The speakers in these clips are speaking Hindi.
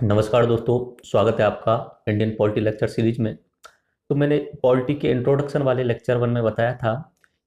नमस्कार दोस्तों। स्वागत है आपका इंडियन पॉलिटी लेक्चर सीरीज में। तो मैंने पॉलिटी के इंट्रोडक्शन वाले लेक्चर 1 में बताया था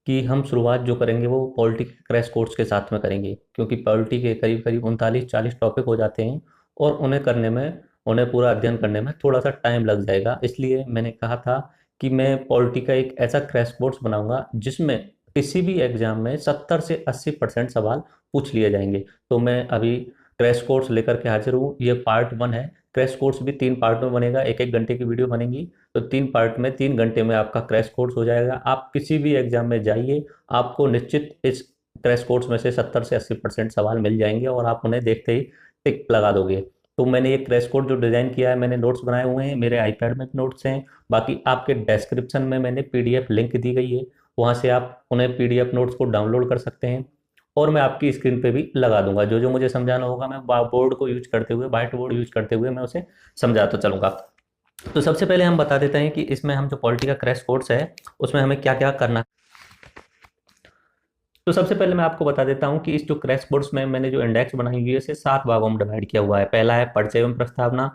कि हम शुरुआत जो करेंगे वो पॉलिटी के क्रैश कोर्स के साथ में करेंगे, क्योंकि पॉलिटी के करीब करीब 39-40 टॉपिक हो जाते हैं और उन्हें पूरा अध्ययन करने में थोड़ा सा टाइम लग जाएगा। इसलिए मैंने कहा था कि मैं पॉलिटी का एक ऐसा क्रैश कोर्स बनाऊंगा जिसमें किसी भी एग्जाम में 70 से 80% सवाल पूछ लिए जाएंगे। तो मैं अभी क्रैश कोर्स लेकर के हाजिर हूँ। ये पार्ट 1 है। क्रैश कोर्स भी 3 पार्ट में बनेगा, एक एक घंटे की वीडियो बनेगी। तो 3 पार्ट में 3 घंटे में आपका क्रैश कोर्स हो जाएगा। आप किसी भी एग्जाम में जाइए, आपको निश्चित इस क्रैश कोर्स में से 70 से 80% सवाल मिल जाएंगे और आप उन्हें देखते ही टिक लगा दोगे। तो मैंने ये क्रैश कोर्स जो डिजाइन किया है, मैंने नोट्स बनाए हुए हैं, मेरे आईपैड में नोट्स हैं। बाकी आपके डिस्क्रिप्शन में मैंने पीडीएफ लिंक दी गई है, वहां से आप उन्हें पीडीएफ नोट्स को डाउनलोड कर सकते हैं और मैं आपकी स्क्रीन पे भी लगा दूंगा। जो जो मुझे समझाना होगा मैं बोर्ड को यूज करते हुए, व्हाइट बोर्ड यूज करते हुए मैं उसे समझाता चलूंगा। तो सबसे पहले हम बता देते हैं कि इसमें हम जो पॉलिटी का क्रैश कोर्स है उसमें हमें क्या क्या करना है। तो सबसे पहले मैं आपको बता देता हूं कि इस जो क्रैश कोर्स में मैंने जो इंडेक्स बनाई हुई है इसे 7 भागों में डिवाइड किया हुआ है। पहला है परिचय एवं प्रस्तावना,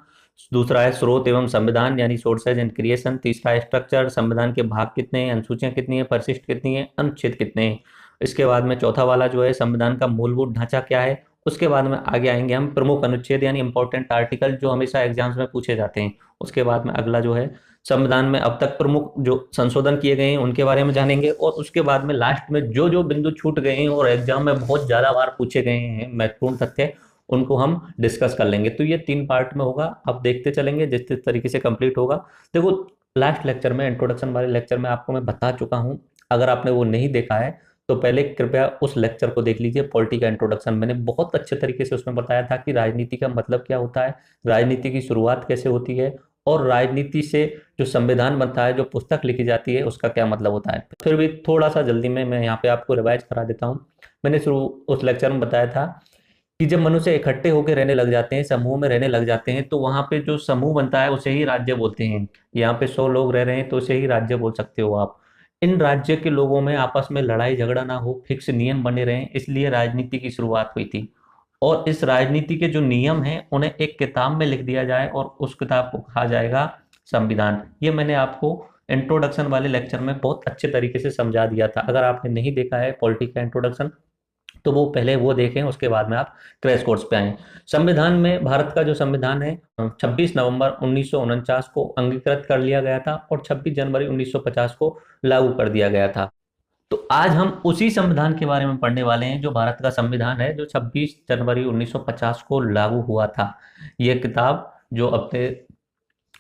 दूसरा है स्रोत एवं संविधान यानी सोर्सेज एंड क्रिएशन, तीसरा है स्ट्रक्चर, संविधान के भाग कितने हैं, अनुसूचियां कितनी है, परिशिष्ट कितनी है, अनुच्छेद कितने हैं। इसके बाद में चौथा वाला जो है संविधान का मूलभूत ढांचा क्या है। उसके बाद में आगे आएंगे हम प्रमुख अनुच्छेद यानी इंपॉर्टेंट आर्टिकल जो हमेशा एग्जाम्स में पूछे जाते हैं। उसके बाद में अगला जो है संविधान में अब तक प्रमुख जो संशोधन किए गए हैं उनके बारे में जानेंगे। और उसके बाद में लास्ट में जो जो बिंदु छूट गए हैं और एग्जाम में बहुत ज्यादा बार पूछे गए हैं महत्वपूर्ण तथ्य, उनको हम डिस्कस कर लेंगे। तो ये 3 पार्ट में होगा, आप देखते चलेंगे जिस जिस तरीके से कंप्लीट होगा। देखो, लास्ट लेक्चर में, इंट्रोडक्शन वाले लेक्चर में आपको मैं बता चुका हूँ। अगर आपने वो नहीं देखा है तो पहले कृपया उस लेक्चर को देख लीजिए। पॉलिटी का इंट्रोडक्शन मैंने बहुत अच्छे तरीके से उसमें बताया था कि राजनीति का मतलब क्या होता है, राजनीति की शुरुआत कैसे होती है और राजनीति से जो संविधान बनता है, जो पुस्तक लिखी जाती है, उसका क्या मतलब होता है। फिर भी थोड़ा सा जल्दी में मैं यहाँ पे आपको रिवाइज करा देता हूँ। मैंने शुरू उस लेक्चर में बताया था कि जब मनुष्य इकट्ठे होकर रहने लग जाते हैं, समूह में रहने लग जाते हैं, तो वहां पे जो समूह बनता है उसे ही राज्य बोलते हैं। यहाँ पे 100 लोग रह रहे हैं तो उसे ही राज्य बोल सकते हो आप। इन राज्य के लोगों में आपस में लड़ाई झगड़ा ना हो, फिक्स नियम बने रहें, इसलिए राजनीति की शुरुआत हुई थी। और इस राजनीति के जो नियम हैं उन्हें एक किताब में लिख दिया जाए और उस किताब को कहा जाएगा संविधान। ये मैंने आपको इंट्रोडक्शन वाले लेक्चर में बहुत अच्छे तरीके से समझा दिया था। अगर आपने नहीं देखा है पॉलिटी का इंट्रोडक्शन तो वो पहले वो देखें, उसके बाद में आप क्रैश कोर्स पे आए। संविधान में भारत का जो संविधान है 26 नवंबर 1949 को अंगीकृत कर लिया गया था और 26 जनवरी 1950 को लागू कर दिया गया था। तो आज हम उसी संविधान के बारे में पढ़ने वाले हैं जो भारत का संविधान है, जो 26 जनवरी 1950 को लागू हुआ था। यह किताब जो अपने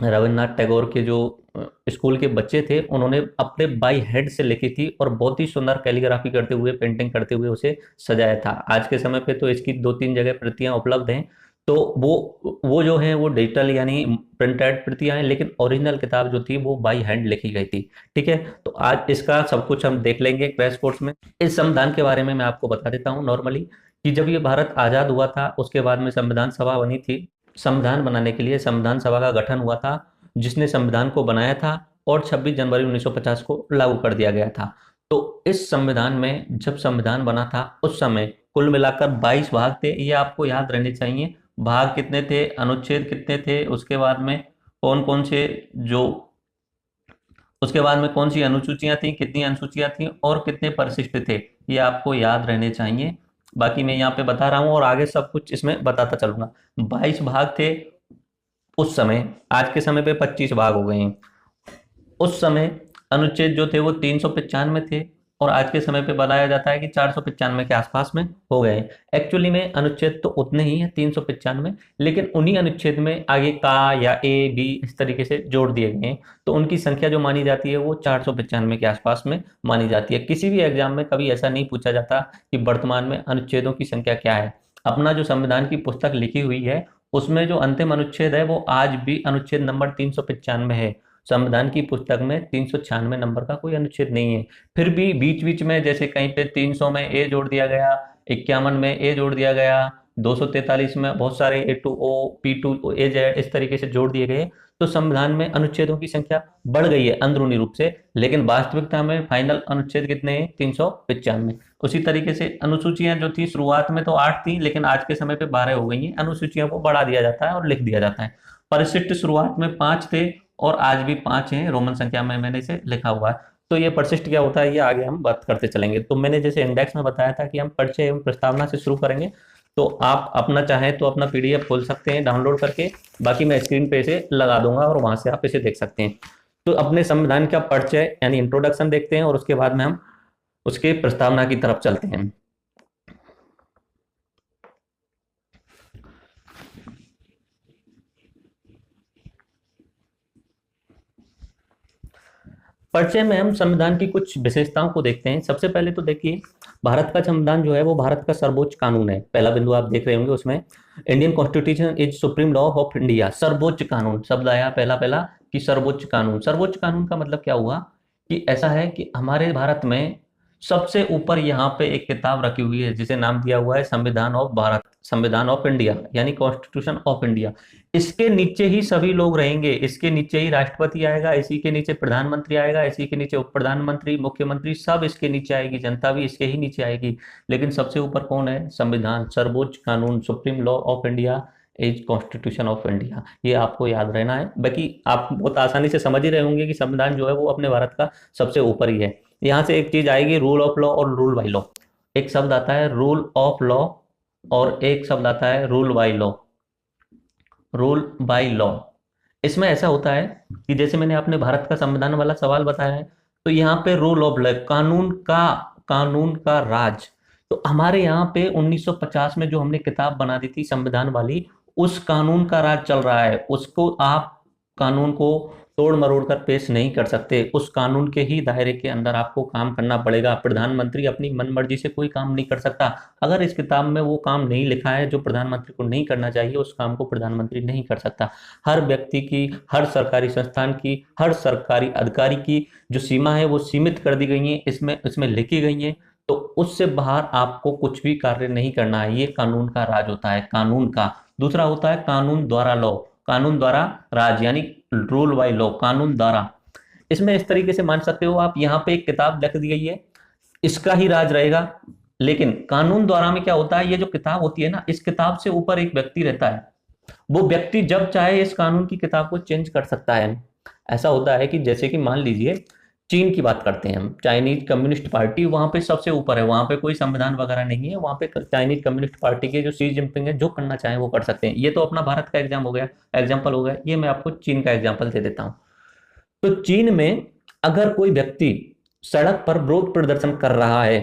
रविन्द्रनाथ टैगोर के जो स्कूल के बच्चे थे उन्होंने अपने बाई हेड से लिखी थी और बहुत ही सुंदर कैलीग्राफी करते हुए, पेंटिंग करते हुए उसे सजाया था। आज के समय पे तो इसकी 2-3 जगह प्रतियां उपलब्ध हैं। तो वो जो है वो डिजिटल यानी प्रिंटेड प्रतियां हैं, लेकिन ओरिजिनल किताब जो थी वो बाई हैंड लिखी गई थी। ठीक है, तो आज इसका सब कुछ हम देख लेंगे क्रैश कोर्स में। इस संविधान के बारे में मैं आपको बता देता हूँ नॉर्मली कि जब ये भारत आजाद हुआ था उसके बाद में संविधान सभा बनी थी। संविधान बनाने के लिए संविधान सभा का गठन हुआ था जिसने संविधान को बनाया था और 26 जनवरी 1950 को लागू कर दिया गया था। तो इस संविधान में जब संविधान बना था उस समय कुल मिलाकर 22 भाग थे। ये आपको याद रहने चाहिए। भाग कितने थे, अनुच्छेद कितने थे, उसके बाद में कौन कौन से जो उसके बाद में कौन सी अनुसूचियां थी, कितनी अनुसूचियां थी और कितने परिशिष्ट थे, ये आपको याद रहने चाहिए। बाकी मैं यहाँ पे बता रहा हूँ और आगे सब कुछ इसमें बताता चलूंगा। 22 भाग थे उस समय, आज के समय पे 25 भाग हो गए हैं। उस समय अनुच्छेद जो थे वो 395 थे और आज के समय पे बताया जाता है कि 495 के आसपास में हो गए। एक्चुअली में अनुच्छेद तो उतने ही है 395, लेकिन उन्हीं अनुच्छेद में आगे का या ए बी इस तरीके से जोड़ दिए गए हैं। तो उनकी संख्या जो मानी जाती है वो 495 के आसपास में मानी जाती है। किसी भी एग्जाम में कभी ऐसा नहीं पूछा जाता कि वर्तमान में अनुच्छेदों की संख्या क्या है। अपना जो संविधान की पुस्तक लिखी हुई है उसमें जो अंतिम अनुच्छेद है वो आज भी अनुच्छेद नंबर 395 है। संविधान की पुस्तक में 396 नंबर का कोई अनुच्छेद नहीं है। फिर भी बीच बीच में जैसे कहीं पे 300 में ए जोड़ दिया गया, 51 में ए जोड़ दिया गया, 243 में बहुत सारे A2O P2 AZ इस तरीके से जोड़ दिए गए। तो संविधान में अनुच्छेदों की संख्या बढ़ गई है अंदरूनी रूप से, लेकिन वास्तविकता में फाइनल अनुच्छेद कितने हैं, 395। उसी तरीके से अनुसूचियां जो थी शुरुआत में तो 8 थी, लेकिन आज के समय पे 12 हो गई हैं। अनुसूचियों को बढ़ा दिया जाता है और लिख दिया जाता है। परिशिष्ट शुरुआत में 5 थे और आज भी 5 हैं, रोमन संख्या में मैंने इसे लिखा हुआ है। तो ये परिशिष्ट क्या होता है ये आगे हम बात करते चलेंगे। तो मैंने जैसे इंडेक्स में बताया था कि हम परिचय एवं प्रस्तावना से शुरू करेंगे, तो आप अपना चाहें तो अपना पीडीएफ खोल सकते हैं डाउनलोड करके, बाकी मैं स्क्रीन पे इसे लगा दूंगा और वहां से आप इसे देख सकते हैं। तो अपने संविधान का परिचय यानी इंट्रोडक्शन देखते हैं और उसके बाद में हम उसके प्रस्तावना की तरफ चलते हैं। परिचय में हम संविधान की कुछ विशेषताओं को देखते हैं। सबसे पहले तो देखिए, भारत का संविधान जो है वो भारत का सर्वोच्च कानून है। पहला बिंदु आप देख रहे होंगे उसमें, Indian constitution is supreme law of India. सर्वोच्च कानून शब्द आया पहला पहला कि सर्वोच्च कानून। सर्वोच्च कानून का मतलब क्या हुआ कि ऐसा है कि हमारे भारत में सबसे ऊपर यहाँ पे एक किताब रखी हुई है जिसे नाम दिया हुआ है संविधान ऑफ भारत, संविधान ऑफ इंडिया यानी कॉन्स्टिट्यूशन ऑफ इंडिया। इसके नीचे ही सभी लोग रहेंगे, इसके नीचे ही राष्ट्रपति आएगा, इसी के नीचे प्रधानमंत्री आएगा, इसी के नीचे उप प्रधानमंत्री, मुख्यमंत्री, सब इसके नीचे आएगी, जनता भी इसके ही नीचे आएगी। लेकिन सबसे ऊपर कौन है? संविधान, सर्वोच्च कानून, supreme law of India is constitution of India. ये आपको याद रहना है। बाकी आप बहुत आसानी से समझ ही रहे होंगे कि संविधान जो है वो अपने भारत का सबसे ऊपर ही है। यहाँ से एक चीज आएगी, रूल ऑफ लॉ और रूल बाय लॉ। एक शब्द आता है रूल ऑफ लॉ और एक शब्द आता है rule by law. Rule by law, इसमें ऐसा होता है कि जैसे मैंने अपने भारत का संविधान वाला सवाल बताया है, तो यहाँ पे रूल ऑफ लॉ, कानून का राज। तो हमारे यहाँ पे 1950 में जो हमने किताब बना दी थी संविधान वाली, उस कानून का राज चल रहा है। उसको आप कानून को तोड़ मरोड़ कर पेश नहीं कर सकते। उस कानून के ही दायरे के अंदर आपको काम करना पड़ेगा। प्रधानमंत्री अपनी मनमर्जी से कोई काम नहीं कर सकता। अगर इस किताब में वो काम नहीं लिखा है जो प्रधानमंत्री को नहीं करना चाहिए, उस काम को प्रधानमंत्री नहीं कर सकता। हर व्यक्ति की, हर सरकारी संस्थान की, हर सरकारी अधिकारी की जो सीमा है वो सीमित कर दी गई है, इसमें लिखी गई है। तो उससे बाहर आपको कुछ भी कार्य नहीं करना है। ये कानून का राज होता है, कानून का। दूसरा होता है कानून द्वारा लॉ, कानून द्वारा राज यानी रूल बाय लॉ, कानून द्वारा। इसमें इस तरीके से मान सकते हो आप, यहाँ पे एक किताब लिख दी गई है, इसका ही राज रहेगा। लेकिन कानून द्वारा में क्या होता है, ये जो किताब होती है ना, इस किताब से ऊपर एक व्यक्ति रहता है। वो व्यक्ति जब चाहे इस कानून की किताब को चेंज कर सकता है। ऐसा होता है कि जैसे कि मान लीजिए चीन की बात करते हैं हम, चाइनीज कम्युनिस्ट पार्टी वहां पे सबसे ऊपर है, वहां पे कोई संविधान वगैरह नहीं है। वहां पे चाइनीज कम्युनिस्ट पार्टी के जो शी जिनपिंग है, जो करना चाहे वो कर सकते हैं। ये तो अपना भारत का एग्जाम्पल हो गया। ये मैं आपको चीन का एग्जाम्पल दे देता हूँ। तो चीन में अगर कोई व्यक्ति सड़क पर विरोध प्रदर्शन कर रहा है,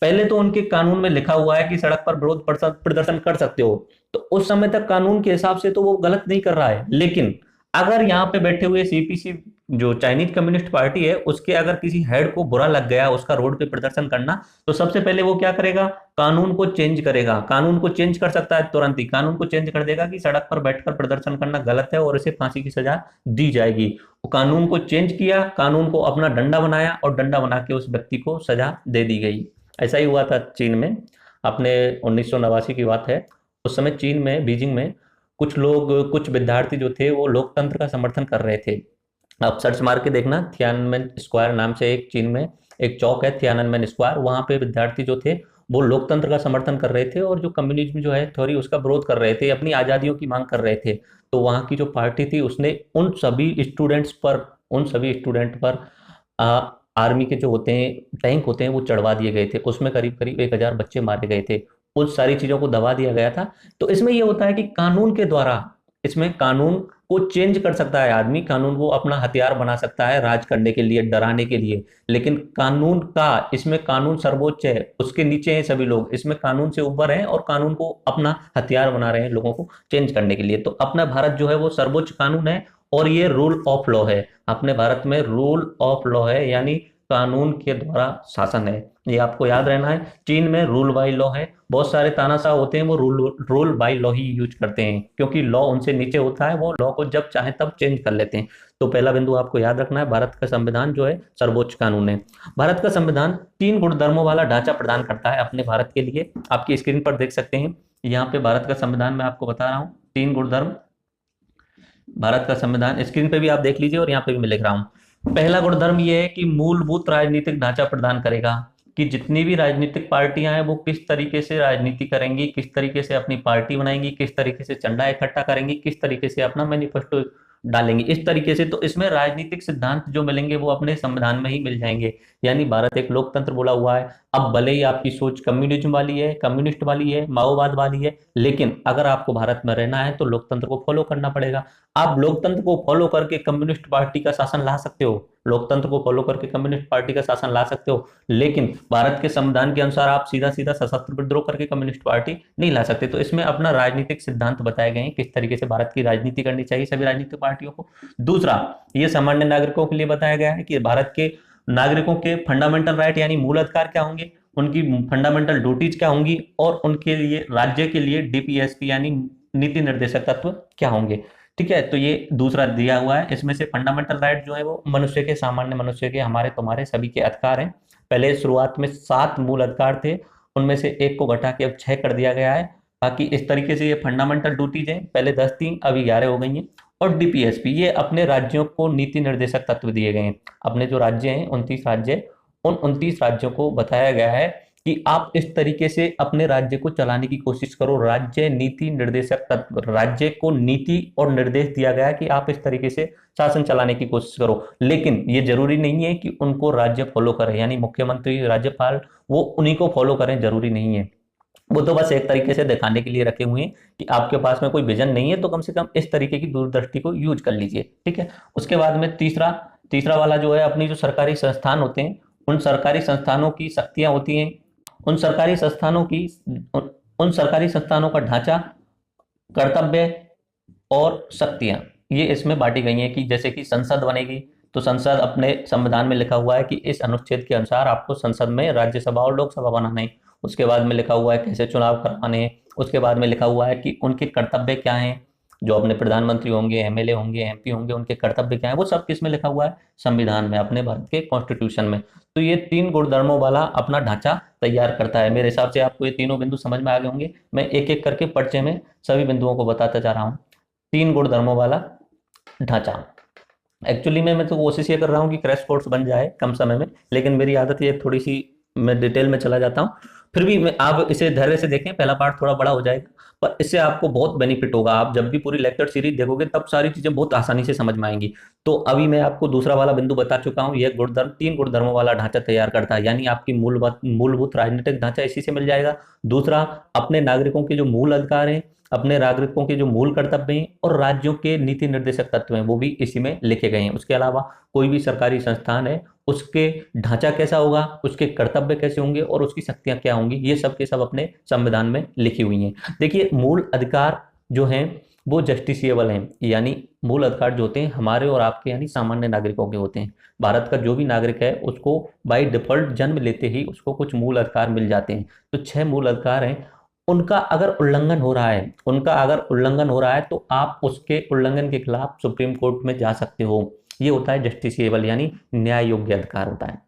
पहले तो उनके कानून में लिखा हुआ है कि सड़क पर विरोध प्रदर्शन कर सकते हो, तो उस समय तक कानून के हिसाब से तो वो गलत नहीं कर रहा है। लेकिन अगर यहाँ पे बैठे हुए सीपीसी जो चाइनीज कम्युनिस्ट पार्टी है, उसके अगर किसी हेड को बुरा लग गया उसका रोड पे प्रदर्शन करना, तो सबसे पहले वो क्या करेगा? कानून को चेंज करेगा। कानून को चेंज कर सकता है तुरंत ही, कानून को चेंज कर देगा कि सड़क पर बैठकर प्रदर्शन करना गलत है और इसे फांसी की सजा दी जाएगी। कानून को चेंज किया, कानून को अपना डंडा बनाया और डंडा बना के उस व्यक्ति को सजा दे दी गई। ऐसा ही हुआ था चीन में। अपने 1989 की बात है। उस समय चीन में, बीजिंग में कुछ लोग, कुछ विद्यार्थी जो थे वो लोकतंत्र का समर्थन कर रहे थे। आप सर्च मार के देखना, थियानमेन स्क्वायर नाम से एक चीन में एक चौक है, थियानमेन स्क्वायर। वहां पे विद्यार्थी जो थे वो लोकतंत्र का समर्थन कर रहे थे और जो कम्युनिज्म जो है थ्योरी उसका विरोध कर रहे थे, अपनी आजादियों की मांग कर रहे थे। तो वहां की जो पार्टी थी उसने उन सभी स्टूडेंट पर आर्मी के जो होते हैं टैंक होते हैं वो चढ़वा दिए गए थे। उसमें करीब करीब 1000 बच्चे मारे गए थे। उस सारी चीजों को दबा दिया गया था। तो इसमें यह होता है कि कानून के द्वारा, इसमें कानून को चेंज कर सकता है आदमी, कानून को अपना हथियार बना सकता है राज करने के लिए, डराने के लिए। लेकिन कानून का, इसमें कानून सर्वोच्च है, उसके नीचे हैं सभी लोग, इसमें कानून से ऊपर हैं और कानून को अपना हथियार बना रहे हैं लोगों को चेंज करने के लिए। तो अपना भारत जो है वो सर्वोच्च कानून है और ये रूल ऑफ लॉ है। अपने भारत में रूल ऑफ लॉ है यानी कानून के द्वारा शासन है। ये आपको याद रहना है। चीन में रूल बाय लॉ है। बहुत सारे तानाशाह होते हैं वो rule by law he use करते हैं, क्योंकि लॉ उनसे नीचे होता है, वो लॉ को जब चाहे तब चेंज कर लेते हैं। तो पहला बिंदु आपको याद रखना है, भारत का संविधान जो है सर्वोच्च कानून है। भारत का संविधान 3 गुणधर्मों वाला ढांचा प्रदान करता है अपने भारत के लिए। आपकी स्क्रीन पर देख सकते हैं, यहाँ पे भारत का संविधान मैं आपको बता रहा हूँ, 3 गुणधर्म भारत का संविधान स्क्रीन पे भी आप देख लीजिए और यहाँ पे भी मैं लिख रहा हूँ। पहला गुणधर्म यह है कि मूलभूत राजनीतिक ढांचा प्रदान करेगा। कि जितनी भी राजनीतिक पार्टियां हैं वो किस तरीके से राजनीति करेंगी, किस तरीके से अपनी पार्टी बनाएंगी, किस तरीके से चंदा इकट्ठा करेंगी, किस तरीके से अपना मैनिफेस्टो डालेंगे, इस तरीके से। तो इसमें राजनीतिक सिद्धांत जो मिलेंगे वो अपने संविधान में ही मिल जाएंगे। यानी भारत एक लोकतंत्र बोला हुआ है। अब भले ही आपकी सोच कम्युनिज्म वाली है, कम्युनिस्ट वाली है, माओवाद वाली है, लेकिन अगर आपको भारत में रहना है तो लोकतंत्र को फॉलो करना पड़ेगा। आप लोकतंत्र को फॉलो करके कम्युनिस्ट पार्टी का शासन ला सकते हो, लोकतंत्र को फॉलो करके कम्युनिस्ट पार्टी का शासन ला सकते हो, लेकिन भारत के संविधान के अनुसार आप सीधा सीधा सशस्त्र विद्रोह करके कम्युनिस्ट पार्टी नहीं ला सकते। तो इसमें अपना राजनीतिक सिद्धांत बताए गए हैं, किस तरीके से भारत की राजनीति करनी चाहिए सभी राजनीतिक पार्टियों को। दूसरा, ये सामान्य नागरिकों के लिए बताया गया है कि भारत के नागरिकों के फंडामेंटल राइट यानी मूल अधिकार क्या होंगे, उनकी फंडामेंटल ड्यूटीज क्या होंगी, और उनके लिए राज्य के लिए डीपीएसपी यानी नीति निर्देशक तत्व क्या होंगे। ठीक है, तो ये दूसरा दिया हुआ है। इसमें से फंडामेंटल राइट जो है वो मनुष्य के, सामान्य मनुष्य के, हमारे तुम्हारे सभी के अधिकार हैं। पहले शुरुआत में 7 मूल अधिकार थे, उनमें से एक को घटा के अब 6 कर दिया गया है। बाकी इस तरीके से ये फंडामेंटल ड्यूटीज हैं, पहले 10 थी अभी 11 हो गई हैं। और डीपीएसपी ये अपने राज्यों को नीति निर्देशक तत्व दिए गए हैं। अपने जो राज्य हैं 29 राज्य, उन 29 राज्यों को बताया गया है कि आप इस तरीके से अपने राज्य को चलाने की कोशिश करो। राज्य नीति निर्देशक तत्व, राज्य को नीति और निर्देश दिया गया है कि आप इस तरीके से शासन चलाने की कोशिश करो, लेकिन ये जरूरी नहीं है कि उनको राज्य फॉलो करे, यानी मुख्यमंत्री, राज्यपाल वो उन्हीं को फॉलो करें, जरूरी नहीं है। वो तो बस एक तरीके से दिखाने के लिए रखे हुए हैं कि आपके पास में कोई विजन नहीं है तो कम से कम इस तरीके की दूरदृष्टि को यूज कर लीजिए। ठीक है, उसके बाद में तीसरा वाला जो है, अपनी जो सरकारी संस्थान होते हैं, उन सरकारी संस्थानों की शक्तियां होती हैं, उन सरकारी संस्थानों की उन सरकारी संस्थानों का ढांचा, कर्तव्य और शक्तियां ये इसमें बांटी गई हैं। कि जैसे कि संसद बनेगी तो संसद, अपने संविधान में लिखा हुआ है कि इस अनुच्छेद के अनुसार आपको संसद में राज्यसभा और लोकसभा बनाना है। उसके बाद में लिखा हुआ है कैसे चुनाव करवाने हैं। उसके बाद में लिखा हुआ है कि उनके कर्तव्य क्या हैं, जो अपने प्रधानमंत्री होंगे, एमएलए होंगे, एमपी होंगे, उनके कर्तव्य क्या है, वो सब किसमें लिखा हुआ है, संविधान में, अपने भारत के कॉन्स्टिट्यूशन में। तो ये 3 गुणधर्मों वाला अपना ढांचा तैयार करता है। मेरे हिसाब से आपको ये तीनों बिंदु समझ में आ गए होंगे। मैं एक एक करके पर्चे में सभी बिंदुओं को बताता जा रहा हूँ। 3 गुणधर्मों वाला ढांचा। एक्चुअली मैं तो कोशिश ये कर रहा हूँ कि क्रैश कोर्स बन जाए कम समय में, लेकिन मेरी आदत ये थोड़ी सी, मैं डिटेल में चला जाता हूँ। फिर भी मैं, आप इसे धैर्य से देखें, पहला पार्ट थोड़ा बड़ा हो जाएगा पर इससे आपको बहुत बेनिफिट होगा। आप जब भी पूरी लेक्चर सीरीज देखोगे तब सारी चीजें बहुत आसानी से समझ में आएंगी। तो अभी मैं आपको दूसरा वाला बिंदु बता चुका हूँ। यह गुणधर्म 3 गुणधर्मों वाला ढांचा तैयार करता है, यानी आपकी मूलभूत राजनीतिक ढांचा इसी से मिल जाएगा। दूसरा, अपने नागरिकों के जो मूल अधिकार हैं, अपने नागरिकों के जो मूल कर्तव्य हैं और राज्यों के नीति निर्देशक तत्व हैं, वो भी इसी में लिखे गए हैं। उसके अलावा कोई भी सरकारी संस्थान है, उसके ढांचा कैसा होगा, उसके कर्तव्य कैसे होंगे और उसकी शक्तियां क्या होंगी, ये सब के सब अपने संविधान में लिखी हुई हैं। देखिए, मूल अधिकार जो हैं वो जस्टिसिएबल हैं, यानी मूल अधिकार जो होते हैं हमारे और आपके यानी सामान्य नागरिकों के होते हैं। भारत का जो भी नागरिक है उसको बाय डिफॉल्ट जन्म लेते ही उसको कुछ मूल अधिकार मिल जाते हैं। तो 6 मूल अधिकार हैं। उनका अगर उल्लंघन हो रहा है तो आप उसके उल्लंघन के खिलाफ सुप्रीम कोर्ट में जा सकते हो। ये होता है जस्टिसिएबल यानी न्याय योग्य अधिकार होता है।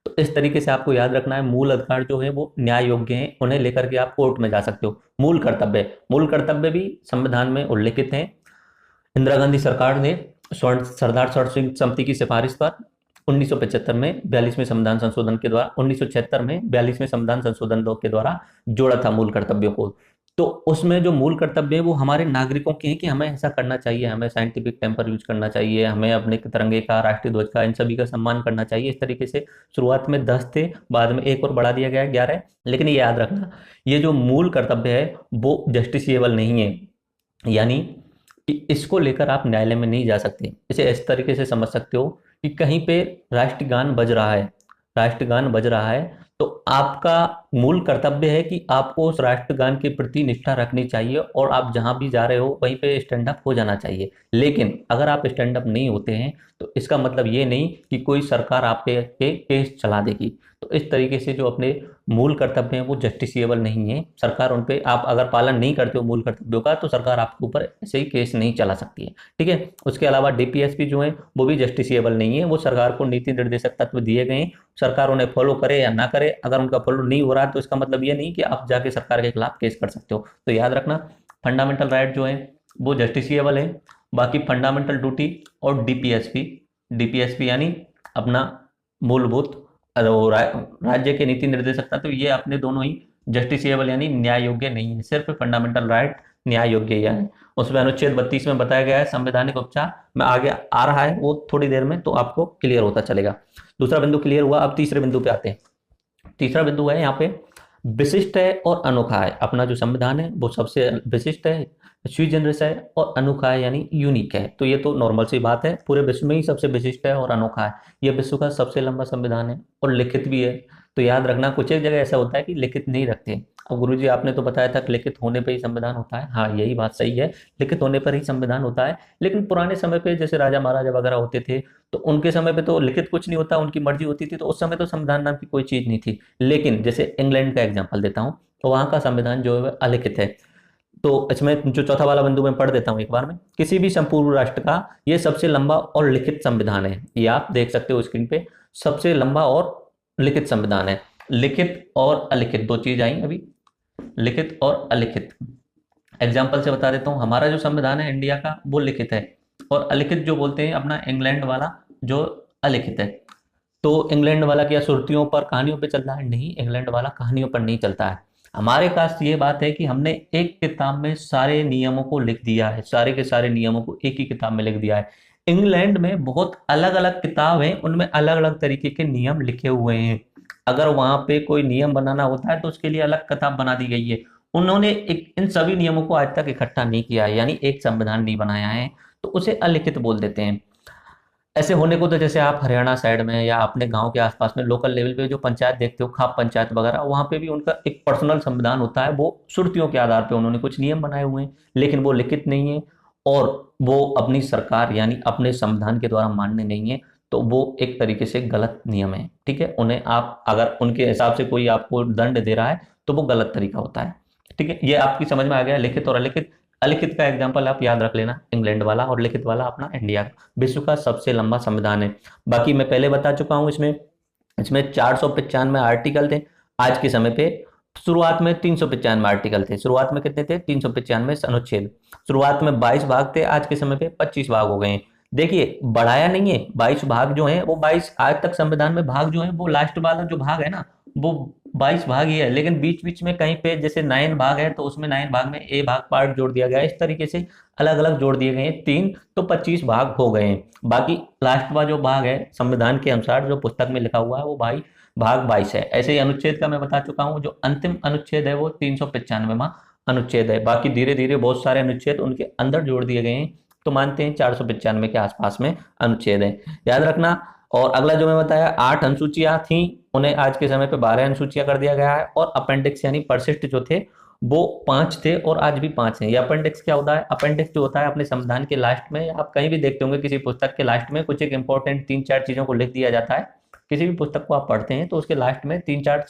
तो इस तरीके से आपको याद रखना है, मूल अधिकार जो है वो न्याय योग्य हैं, उन्हें लेकर के आप कोर्ट में जा सकते हो। मूल कर्तव्य भी संविधान में उल्लिखित हैं। इंदिरा गांधी सरकार ने सरदार शरण सिंह समिति की सिफारिश पर 1975 में 42वें संविधान संशोधन के द्वारा 1976 में 42वें संविधान संशोधन के द्वारा जोड़ा था मूल कर्तव्यों को। तो उसमें जो मूल कर्तव्य है वो हमारे नागरिकों के हैं कि हमें ऐसा करना चाहिए, हमें साइंटिफिक टेम्पर यूज करना चाहिए, हमें अपने तिरंगे का, राष्ट्रीय ध्वज का, इन सभी का सम्मान करना चाहिए। इस तरीके से शुरुआत में 10 थे, बाद में एक और बढ़ा दिया गया 11। लेकिन ये याद रखना, ये जो मूल कर्तव्य है वो जस्टिसिएबल नहीं है, यानी कि इसको लेकर आप न्यायालय में नहीं जा सकते। इसे इस तरीके से समझ सकते हो कि कहीं पे राष्ट्रगान बज रहा है तो आपका मूल कर्तव्य है कि आपको उस राष्ट्रगान के प्रति निष्ठा रखनी चाहिए और आप जहां भी जा रहे हो वहीं पे स्टैंड अप हो जाना चाहिए। लेकिन अगर आप स्टैंड अप नहीं होते हैं तो इसका मतलब ये नहीं कि कोई सरकार आप पे केस चला देगी। तो इस तरीके से जो अपने मूल कर्तव्य हैं वो जस्टिसिएबल नहीं है। सरकार उन पे, आप अगर पालन नहीं करते हो मूल कर्तव्यों का तो सरकार आपके ऊपर ऐसे ही केस नहीं चला सकती है। ठीक है, उसके अलावा डीपीएसपी जो है वो भी जस्टिसिएबल नहीं है। वो सरकार को नीति निर्देशक तत्व दिए गए हैं, सरकार उन्हें फॉलो करे या ना करे। अगर उनका फॉलो नहीं हो रहा है तो इसका मतलब ये नहीं कि आप जाके सरकार के खिलाफ केस कर सकते हो। तो याद रखना, फंडामेंटल राइट जो है वो जस्टिसिएबल है। बाकी फंडामेंटल ड्यूटी और डीपीएसपी यानी अपना मूलभूत राज्य के नीति निर्देशक था, तो ये अपने दोनों ही जस्टिसेबल यानी न्याय योग्य नहीं है, सिर्फ फंडामेंटल राइट न्याय योग्य यह है। उसमें अनुच्छेद 32 में बताया गया है संवैधानिक उपचार में आगे आ रहा है, वो थोड़ी देर में तो आपको क्लियर होता चलेगा। दूसरा बिंदु क्लियर हुआ। अब तीसरे बिंदु पे आते हैं। तीसरा बिंदु है यहाँ पे विशिष्ट है और अनोखा है। अपना जो संविधान है वो सबसे विशिष्ट है, स्वी जनरस है और अनोखा है यानी यूनिक है। तो ये तो नॉर्मल सी बात है, पूरे विश्व में ही सबसे विशिष्ट है और अनोखा है। ये विश्व का सबसे लंबा संविधान है और लिखित भी है। तो याद रखना, कुछ एक जगह ऐसा होता है कि लिखित नहीं रखते। अब गुरुजी आपने तो बताया था कि लिखित होने पर ही संविधान होता है। हाँ, यही बात सही है, लिखित होने पर ही संविधान होता है। लेकिन पुराने समय पे जैसे राजा महाराजा वगैरह होते थे, तो उनके समय पे तो लिखित कुछ नहीं होता, उनकी मर्जी होती थी, तो उस समय तो संविधान नाम की कोई चीज नहीं थी। लेकिन जैसे इंग्लैंड का एग्जाम्पल देता हूँ, तो वहां का संविधान जो है वह अलिखित है। तो इसमें जो चौथा वाला बिंदु मैं पढ़ देता हूं एक बार में। किसी भी संपूर्ण राष्ट्र का यह सबसे लंबा और लिखित संविधान है। ये आप देख सकते हो स्क्रीन पे, सबसे लंबा और लिखित संविधान है। लिखित और अलिखित दो चीज आई अभी, लिखित और अलिखित। एग्जाम्पल से बता देता हूँ, हमारा जो संविधान है इंडिया का वो लिखित है, और अलिखित जो बोलते हैं अपना इंग्लैंड वाला जो अलिखित है। तो इंग्लैंड वाला क्या सुर्तियों पर कहानियों पे चल रहा है? नहीं, इंग्लैंड वाला कहानियों पर नहीं चलता है। हमारे पास ये बात है कि हमने एक किताब में सारे नियमों को लिख दिया है, सारे के सारे नियमों को एक ही किताब में लिख दिया है। इंग्लैंड में बहुत अलग अलग किताब है, उनमें अलग अलग तरीके के नियम लिखे हुए हैं। अगर वहां पे कोई नियम बनाना होता है तो उसके लिए अलग किताब बना दी गई है। उन्होंने इन सभी नियमों को आज तक इकट्ठा नहीं किया है, यानी एक संविधान नहीं बनाया है, तो उसे अलिखित बोल देते हैं। ऐसे होने को तो जैसे आप हरियाणा साइड में या अपने गांव के आसपास में लोकल लेवल पे जो पंचायत देखते हो, खाप पंचायत वगैरह, वहां पे भी उनका एक पर्सनल संविधान होता है। वो सुर्तियों के आधार पे उन्होंने कुछ नियम बनाए हुए हैं, लेकिन वो लिखित नहीं है और वो अपनी सरकार यानी अपने संविधान के द्वारा मान्य नहीं है। तो वो एक तरीके से गलत नियम है। ठीक है, उन्हें आप अगर उनके हिसाब से कोई आपको दंड दे रहा है तो वो गलत तरीका होता है। ठीक है, ये आपकी समझ में आ गया लिखित और अलिखित। अलिखित का एग्जाम्पल आप याद रख लेना, इंग्लैंड वाला, और लिखित वाला अपना इंडिया का। विश्व का सबसे लंबा संविधान है। बाकी मैं पहले बता चुका हूं, इसमें इसमें 495 आर्टिकल थे। आज के समय पे शुरुआत में 395 आर्टिकल थे। शुरुआत में कितने थे? 395 अनुच्छेद। शुरुआत में 22 भाग थे, आज के समय पे 25 भाग हो गए हैं। देखिए, बढ़ाया नहीं है। 22 भाग जो है वो 22 आज तक संविधान में भाग जो है वो लास्ट वाला जो भाग है ना, वो 22 भाग ही है। लेकिन बीच बीच में कहीं पे जैसे 9 भाग है तो उसमें 9 भाग में ए भाग पार्ट जोड़ दिया गया है। इस तरीके से अलग अलग जोड़ दिए गए हैं, 3 तो 25 भाग हो गए हैं। बाकी लास्ट वाला जो भाग है संविधान के अनुसार जो पुस्तक में लिखा हुआ है वो भाग 22 है। ऐसे ही अनुच्छेद का मैं बता चुका हूँ, जो अंतिम अनुच्छेद है वो 395वां अनुच्छेद है। बाकी धीरे धीरे बहुत सारे अनुच्छेद उनके अंदर जोड़ दिए गए हैं, तो मानते हैं 495 के आसपास में अनुच्छेद है, याद रखना। और अगला जो मैं बताया, 8 अनुसूचियां थी, उन्हें आज के समय पे 12 अनुसूचियां कर दिया गया है। और अपेंडिक्स यानी परिशिष्ट जो थे वो 5 थे और आज भी 5 हैं। ये अपेंडिक्स क्या होता है? अपेंडिक्स जो होता है अपने संविधान के लास्ट में, आप कहीं भी देखते होंगे किसी पुस्तक के लास्ट में कुछ एक इंपॉर्टेंट 3-4 चीजों को लिख दिया जाता है। किसी भी पुस्तक को आप पढ़ते हैं तो उसके लास्ट में 3-4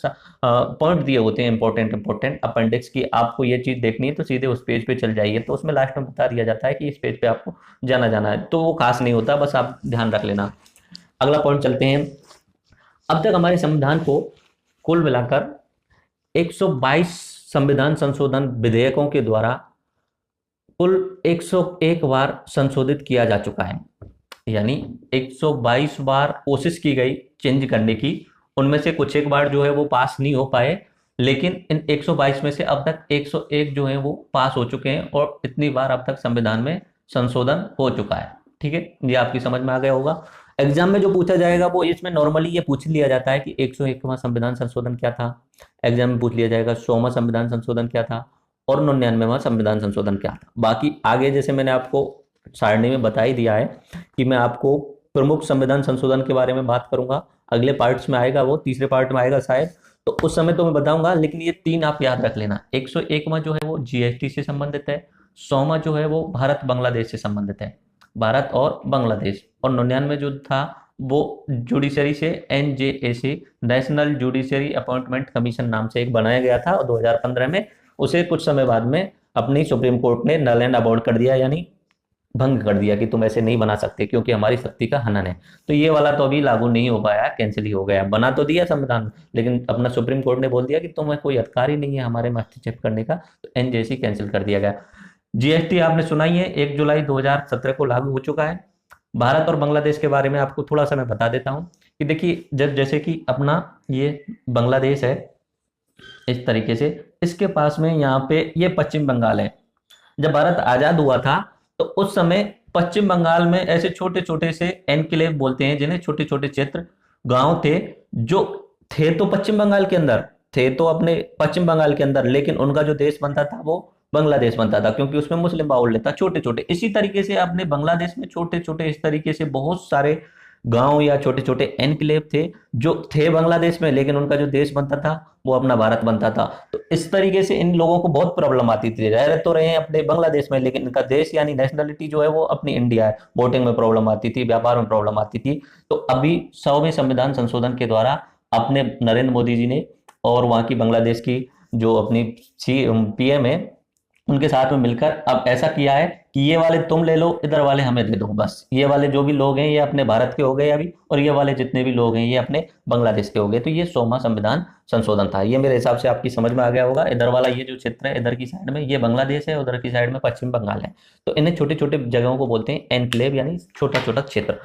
पॉइंट दिए होते हैं इंपॉर्टेंट अपेंडिक्स की। आपको ये चीज देखनी है तो सीधे उस पेज पे चल जाइए, तो उसमें लास्ट में बता दिया जाता है कि इस पेज पे आपको जाना है। तो वो खास नहीं होता, बस आप ध्यान रख लेना। अगला पॉइंट चलते हैं। अब तक हमारे संविधान को कुल मिलाकर 122 संविधान संशोधन विधेयकों के द्वारा कुल 101 बार संशोधित किया जा चुका है। यानी 122 बार कोशिश की गई चेंज करने की, उनमें से कुछ एक बार जो है वो पास नहीं हो पाए, लेकिन इन 122 में से अब तक 101 जो है वो पास हो चुके हैं और इतनी बार अब तक संविधान में संशोधन हो चुका है। ठीक है, ये आपकी समझ में आ गया होगा। एग्जाम में जो पूछा जाएगा वो इसमें नॉर्मली ये पूछ लिया जाता है कि 101वां संविधान संशोधन क्या था। एग्जाम में पूछ लिया जाएगा 100वां संविधान संशोधन क्या था और 99वां संविधान संशोधन क्या था। बाकी आगे जैसे मैंने आपको सारणी में बता ही दिया है कि मैं आपको प्रमुख संविधान संशोधन के बारे में बात करूंगा। अगले पार्ट्स में आएगा, वो तीसरे पार्ट में आएगा शायद, तो उस समय तो मैं बताऊंगा। लेकिन ये 3 आप याद रख लेना। 101वां जो है वो जीएसटी से संबंधित है, 100वां जो है वो भारत बांग्लादेश से संबंधित है, भारत और बांग्लादेश। और 99 जो था वो जुडिशरी से NJAC national judiciary appointment commission नाम से एक बनाया गया था 2015 में। उसे कुछ समय बाद में अपनी सुप्रीम कोर्ट ने नल एंड अबॉर्ड कर दिया, यानी भंग कर दिया कि तुम ऐसे नहीं बना सकते क्योंकि हमारी शक्ति का हनन है। तो ये वाला तो अभी लागू नहीं हो पाया, कैंसिल ही हो गया। बना तो दिया संविधान, लेकिन अपना सुप्रीम कोर्ट ने बोल दिया कि तुम्हें कोई अधिकार ही नहीं है हमारे में हस्तक्षेप करने का, तो NJAC कैंसिल कर दिया गया। जीएसटी आपने सुना ही है, 1 जुलाई 2017 को लागू हो चुका है। भारत और बांग्लादेश के बारे में आपको थोड़ा सा मैं बता देता हूं कि देखिए जब जैसे कि अपना ये बांग्लादेश है इस तरीके से, इसके पास में यहाँ पे ये पश्चिम बंगाल है। जब भारत आजाद हुआ था तो उस समय पश्चिम बंगाल में ऐसे छोटे छोटे से एनक्लेव बोलते हैं जिन्हें, छोटे छोटे क्षेत्र, गांव थे, जो थे तो पश्चिम बंगाल के अंदर, थे तो अपने पश्चिम बंगाल के अंदर, लेकिन उनका जो देश बनता था वो बांग्लादेश बनता था, क्योंकि उसमें मुस्लिम बाहुल्य था, छोटे छोटे। इसी तरीके से अपने बांग्लादेश में छोटे छोटे इस तरीके से बहुत सारे गांव या छोटे छोटे एनक्लेव थे जो थे बांग्लादेश में, लेकिन उनका जो देश बनता था वो अपना भारत बनता था। तो इस तरीके से इन लोगों को बहुत प्रॉब्लम आती थी, रह तो रहे हैं अपने बांग्लादेश में, लेकिन इनका देश यानी नेशनलिटी जो है वो अपनी इंडिया है। वोटिंग में प्रॉब्लम आती थी, व्यापार में प्रॉब्लम आती थी। तो अभी 100वें संविधान संशोधन के द्वारा अपने नरेंद्र मोदी जी ने और वहां की बांग्लादेश की जो अपनी पीएम है उनके साथ में मिलकर अब ऐसा किया है कि ये वाले तुम ले लो, इधर वाले हमें दे दो, बस ये वाले जो भी लोग हैं ये अपने भारत के हो गए अभी, और ये वाले जितने भी लोग हैं ये अपने बांग्लादेश के हो गए। तो ये 100वां संविधान संशोधन था। ये मेरे हिसाब से आपकी समझ में आ गया होगा। इधर वाला ये जो क्षेत्र है इधर की साइड में ये बांग्लादेश है, उधर की साइड में पश्चिम बंगाल है। तो इन्हें छोटे छोटे जगहों को बोलते हैं एनक्लेव, यानी छोटा छोटा क्षेत्र।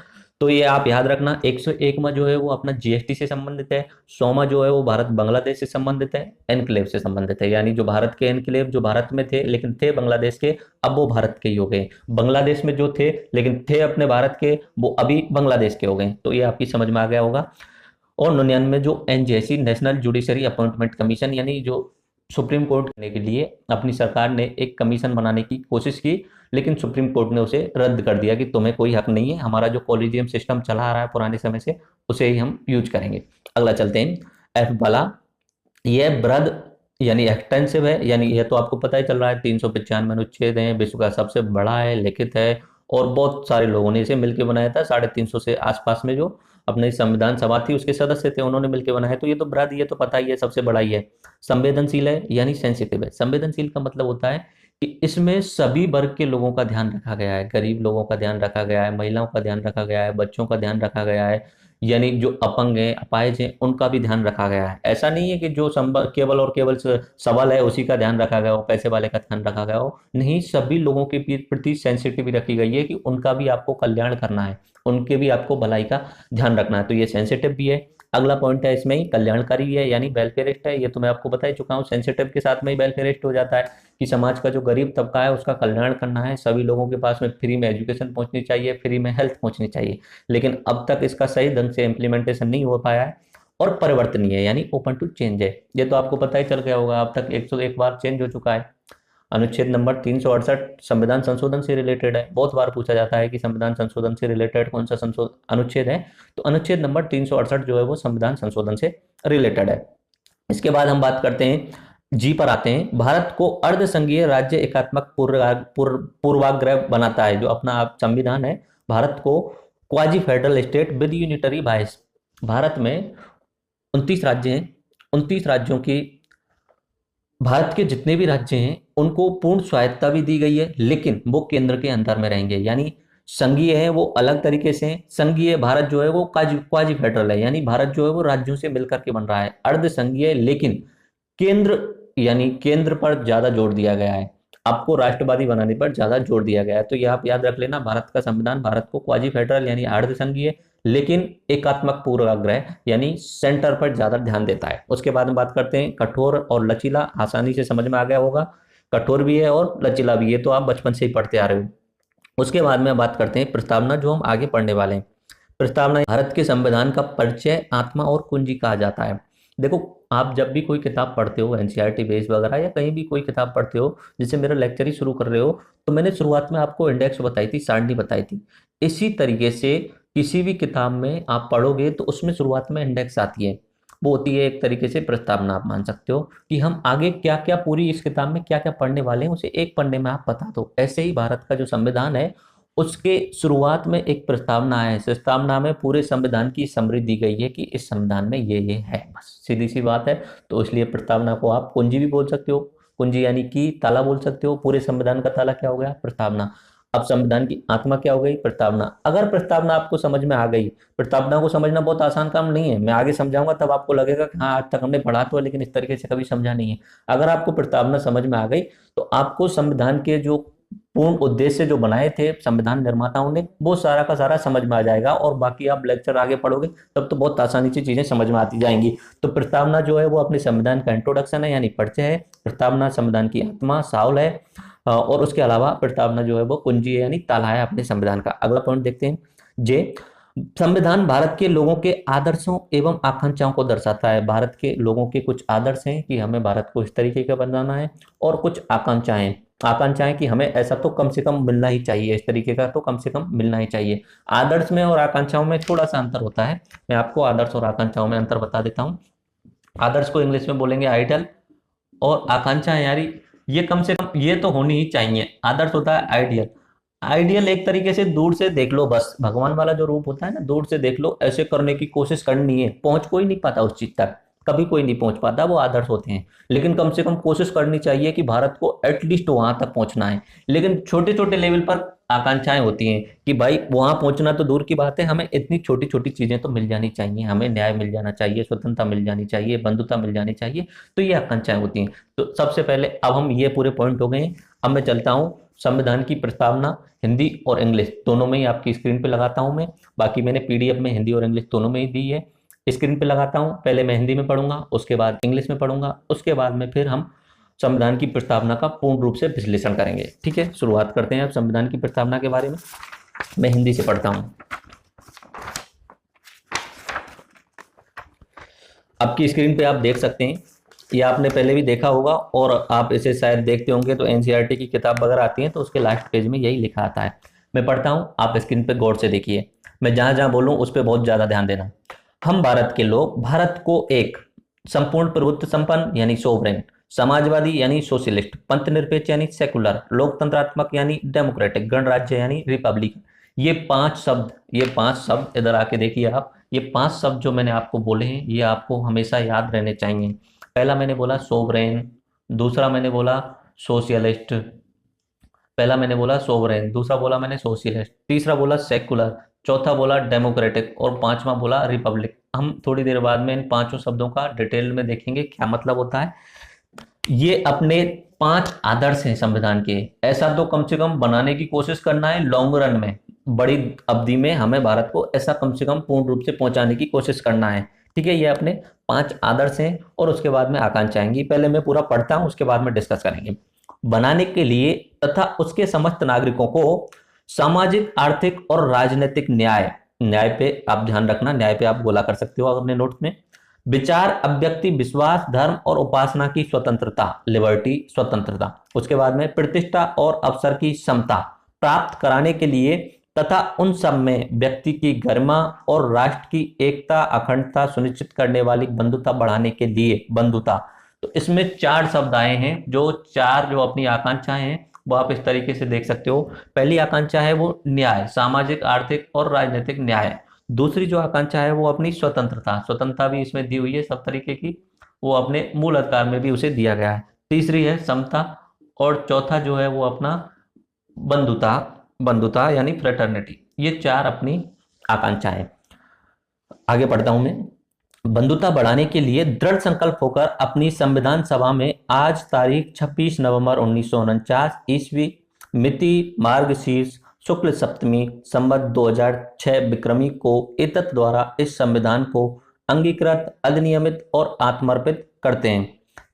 तो ये आप याद रखना। 101वां जो है वो अपना जीएसटी से संबंधित है, 100वां जो है वो भारत बांग्लादेश से संबंधित है, एनक्लेव से संबंधित है, यानी जो भारत के एनक्लेव जो भारत में थे लेकिन थे बांग्लादेश के, अब वो भारत के ही हो गए। बांग्लादेश में जो थे लेकिन थे अपने भारत के, वो अभी बांग्लादेश के हो गए। तो ये आपकी समझ में आ गया होगा। और 99 जो NJC national judiciary appointment commission, यानी जो सुप्रीम कोर्ट करने के लिए अपनी सरकार ने एक कमीशन बनाने की कोशिश की, लेकिन सुप्रीम कोर्ट ने उसे रद्द कर दिया कि तुम्हें कोई हक नहीं है, हमारा जो कॉलेजियम सिस्टम चला आ रहा है पुराने समय से उसे ही हम यूज करेंगे। अगला चलते हैं, एफ वाला। यह वृहद यानी एक्सटेंसिव है, यानी यह तो आपको पता ही चल रहा है, 395 अनुच्छेद हैं, विश्व का सबसे बड़ा है, लिखित है, और बहुत सारे लोगों ने इसे मिलकर बनाया था। 350 से आसपास में जो अपने संविधान सभा थी उसके सदस्य थे, उन्होंने मिलकर बनाया। तो ये तो बृहद, ये तो पता ही है, सबसे बड़ा ही है। संवेदनशील है यानी सेंसिटिव है। संवेदनशील का मतलब होता है कि इसमें सभी वर्ग के लोगों का ध्यान रखा गया है, गरीब लोगों का ध्यान रखा गया है, महिलाओं का ध्यान रखा गया है, बच्चों का ध्यान रखा गया है, यानी जो अपंग है, अपाहिज हैं, उनका भी ध्यान रखा गया है। ऐसा नहीं है कि जो केवल और केवल सवाल है उसी का ध्यान रखा गया हो, पैसे वाले का ध्यान रखा गया हो, नहीं, सभी लोगों के प्रति सेंसिटिव रखी गई है कि उनका भी आपको कल्याण करना है, उनके भी आपको भलाई का ध्यान रखना है। तो ये सेंसिटिव भी है। अगला पॉइंट है इसमें ही कल्याणकारी भी है, यानी वेलफेयरिस्ट है। ये तो मैं आपको बता ही चुका हूँ, सेंसिटिव के साथ में ही वेलफेयरिस्ट हो जाता है कि समाज का जो गरीब तबका है उसका कल्याण करना है, सभी लोगों के पास में फ्री में एजुकेशन पहुंचनी चाहिए, फ्री में हेल्थ पहुंचनी चाहिए। लेकिन अब तक इसका सही ढंग से इम्प्लीमेंटेशन नहीं हो पाया है और परिवर्तनीय है, यानी ओपन टू चेंज है। ये तो आपको पता ही चल गया होगा, अब तक 101 बार चेंज हो चुका है। अनुच्छेद नंबर 368 संविधान संशोधन से रिलेटेड है। बहुत बार पूछा जाता है कि संविधान संशोधन से रिलेटेड कौन सा अनुच्छेद है, तो अनुच्छेद नंबर 368 जो है वो संविधान संशोधन से रिलेटेड है। इसके बाद हम बात करते हैं, जी पर आते हैं। भारत को अर्ध संघीय राज्य एकात्मक पूर्वाग्रह बनाता है। जो अपना आप संविधान है, भारत को quasi federal state with unitary vice. Bharat में 29 राज्य हैं, 29 राज्यों की, भारत के जितने भी राज्य हैं उनको पूर्ण स्वायत्ता भी दी गई है, लेकिन वो केंद्र के अंदर में रहेंगे। यानी संघीय है वो अलग तरीके से, संघीय भारत जो है वो क्वाजी फेडरल है, यानी भारत जो है वो राज्यों से मिलकर के बन रहा है। अर्ध संघीय लेकिन केंद्र, यानी केंद्र पर ज्यादा जोर दिया गया है, आपको राष्ट्रवादी बनाने पर ज्यादा जोर दिया गया है। तो ये आप याद रख लेना, भारत का संविधान भारत को क्वाजी फेडरल यानी अर्ध संघीय लेकिन एकात्मक पूर्वाग्रह यानी सेंटर पर ज्यादा ध्यान देता है। उसके बाद में बात करते हैं कठोर और लचीला। आसानी से समझ में आ गया होगा, कठोर भी है और लचीला भी है, तो आप बचपन से ही पढ़ते आ रहे हो। उसके बाद में बात करते हैं प्रस्तावना, जो हम आगे पढ़ने वाले हैं। प्रस्तावना भारत के संविधान का परिचय, आत्मा और कुंजी कहा जाता है। देखो, आप जब भी कोई किताब पढ़ते हो, एनसीईआरटी बेस वगैरह या कहीं भी कोई किताब पढ़ते हो, जैसे मेरा लेक्चर ही शुरू कर रहे हो, तो मैंने शुरुआत में आपको इंडेक्स बताई थी, सारणी बताई थी। इसी तरीके से किसी भी किताब में आप पढ़ोगे तो उसमें शुरुआत में इंडेक्स आती है, वो होती है एक तरीके से प्रस्तावना। आप मान सकते हो कि हम आगे क्या क्या पूरी इस किताब में क्या क्या पढ़ने वाले हैं उसे एक पढ़ने में आप बता दो। ऐसे ही भारत का जो संविधान है उसके शुरुआत में एक प्रस्तावना है, इस प्रस्तावना में पूरे संविधान की समरी दी गई है कि इस संविधान में ये है, बस सीधी सी बात है। तो इसलिए प्रस्तावना को आप कुंजी भी बोल सकते हो, कुंजी यानी कि ताला बोल सकते हो। पूरे संविधान का ताला क्या हो गया? प्रस्तावना। अब संविधान की आत्मा क्या हो गई? प्रस्तावना। अगर प्रस्तावना आपको समझ में आ गई, प्रस्तावना को समझना बहुत आसान काम नहीं है, मैं आगे समझाऊंगा तब आपको लगेगा कि हाँ आज तक हमने पढ़ा तो है लेकिन इस तरीके से कभी समझा नहीं है। अगर आपको प्रस्तावना समझ में आ गई तो आपको संविधान के जो पूर्ण उद्देश्य जो बनाए थे संविधान निर्माताओं ने, वो सारा का सारा समझ में आ जाएगा। और बाकी आप लेक्चर आगे पढ़ोगे तब तो बहुत आसानी से चीजें समझ में आती जाएंगी। तो प्रस्तावना जो है वो अपने संविधान का इंट्रोडक्शन है, यानी परिचय है। प्रस्तावना संविधान की आत्मा साउल है, और उसके अलावा प्रस्तावना जो है वो कुंजी है, यानी ताला है अपने संविधान का। अगला पॉइंट देखते हैं। जे संविधान भारत के लोगों के आदर्शों एवं आकांक्षाओं को दर्शाता है। भारत के लोगों के कुछ आदर्श हैं कि हमें भारत को इस तरीके का बनाना है, और कुछ आकांक्षाएं आकांक्षाएं कि हमें ऐसा तो कम से कम मिलना ही चाहिए, इस तरीके का तो कम से कम मिलना ही चाहिए। आदर्श में और आकांक्षाओं में थोड़ा सा अंतर होता है, मैं आपको आदर्श और आकांक्षाओं में अंतर बता देता हूँ। आदर्श को इंग्लिश में बोलेंगे आइडियल, और आकांक्षा यारी ये कम से कम ये तो होनी ही चाहिए। आदर्श होता है आइडियल। आइडियल एक तरीके से दूर से देख लो, बस भगवान वाला जो रूप होता है ना, दूर से देख लो, ऐसे करने की कोशिश करनी है। पहुंच कोई नहीं पाता उस चीज तक, कभी कोई नहीं पहुंच पाता, वो आदर्श होते हैं। लेकिन कम से कम कोशिश करनी चाहिए कि भारत को एटलीस्ट वहां तक पहुंचना है। लेकिन छोटे छोटे लेवल पर आकांक्षाएं होती हैं कि भाई वहां पहुंचना तो दूर की बात है, हमें इतनी छोटी छोटी चीजें तो मिल जानी चाहिए, हमें न्याय मिल जाना चाहिए, स्वतंत्रता मिल जानी चाहिए, बंधुता मिल जानी चाहिए। तो ये आकांक्षाएं होती हैं। तो सबसे पहले अब हम ये पूरे पॉइंट हो गए हैं। अब मैं चलता हूँ संविधान की प्रस्तावना हिंदी और इंग्लिश दोनों में ही आपकी स्क्रीन पे लगाता हूं मैं। बाकी मैंने पीडीएफ में हिंदी और इंग्लिश दोनों में ही दी है। स्क्रीन पे लगाता हूं, पहले मैं हिंदी में पढ़ूंगा, उसके बाद इंग्लिश में पढ़ूंगा, उसके बाद में फिर हम संविधान की प्रस्तावना का पूर्ण रूप से विश्लेषण करेंगे। ठीक है, शुरुआत करते हैं अब संविधान की प्रस्तावना के बारे में। मैं हिंदी से पढ़ता हूं। आपकी स्क्रीन पे आप देख सकते हैं, ये आपने पहले भी देखा होगा, और आप इसे शायद देखते होंगे तो एनसीईआरटी की किताब वगैरह आती है तो उसके लास्ट पेज में यही लिखा आता है। मैं पढ़ता हूं, आप स्क्रीन पे गौर से देखिए। मैं जहां जहां बोलूं उस पर बहुत ज्यादा ध्यान देना। हम भारत के लोग भारत को एक संपूर्ण प्रभुत्व संपन्न यानी सोवरेन, समाजवादी यानी सोशलिस्ट, पंथनिरपेक्ष यानी सेकुलर, लोकतंत्रात्मक यानी डेमोक्रेटिक, गणराज्य यानी रिपब्लिक, ये पांच शब्द इधर आके देखिए आप। ये पांच शब्द जो मैंने आपको बोले हैं ये आपको हमेशा याद रहने चाहिए। पहला मैंने बोला सोवरेन, दूसरा मैंने बोला सोशलिस्ट, पहला मैंने बोला सोवरेन, दूसरा बोला मैंने सोशलिस्ट, तीसरा बोला सेकुलर, चौथा बोला डेमोक्रेटिक, और पांचवा बोला रिपब्लिक। हम थोड़ी देर बाद में इन पांचों शब्दों का डिटेल में देखेंगे क्या मतलब होता है। ये अपने पांच आदर्श हैं संविधान के। ऐसा तो कम से कम बनाने की कोशिश करना है लॉन्ग रन में, बड़ी अवधि में हमें भारत को ऐसा कम से कम पूर्ण रूप से पहुंचाने की कोशिश करना है। ठीक है, ये अपने पांच आदर्श हैं, और उसके बाद में आकांक्षा आएंगी। पहले मैं पूरा पढ़ता हूं, उसके बाद में डिस्कस करेंगे। बनाने के लिए तथा उसके समस्त नागरिकों को सामाजिक, आर्थिक और राजनीतिक न्याय, न्याय पे आप ध्यान रखना, न्याय पे आप बोला कर सकते हो अपने नोट में। विचार, अभिव्यक्ति, विश्वास, धर्म और उपासना की स्वतंत्रता, लिबर्टी, स्वतंत्रता। उसके बाद में प्रतिष्ठा और अवसर की समता प्राप्त कराने के लिए तथा उन सब में व्यक्ति की गरिमा और राष्ट्र की एकता, अखंडता सुनिश्चित करने वाली बंधुता बढ़ाने के लिए, बंधुता। तो इसमें चार शब्द आए हैं, जो अपनी आकांक्षाएं हैं वो आप इस तरीके से देख सकते हो। पहली आकांक्षा है वो न्याय, सामाजिक, आर्थिक और राजनीतिक न्याय। दूसरी जो आकांक्षा है वो अपनी स्वतंत्रता, स्वतंत्रता भी इसमें दी हुई है सब तरीके की, वो अपने मूल अधिकार में भी उसे दिया गया है। तीसरी है समता, और चौथा जो है वो अपना बंधुता, बंधुता यानी फ्रेटर्निटी। ये चार अपनी आकांक्षाएं। आगे पढ़ता हूं मैं। बंधुता बढ़ाने के लिए दृढ़ संकल्प होकर अपनी संविधान सभा में आज तारीख 26 नवंबर 1949 ईस्वी, मिति मार्गशीर्ष शुक्ल सप्तमी, संवत 2006 विक्रमी को एतत् द्वारा इस संविधान को अंगीकृत, अधिनियमित और आत्मर्पित करते हैं।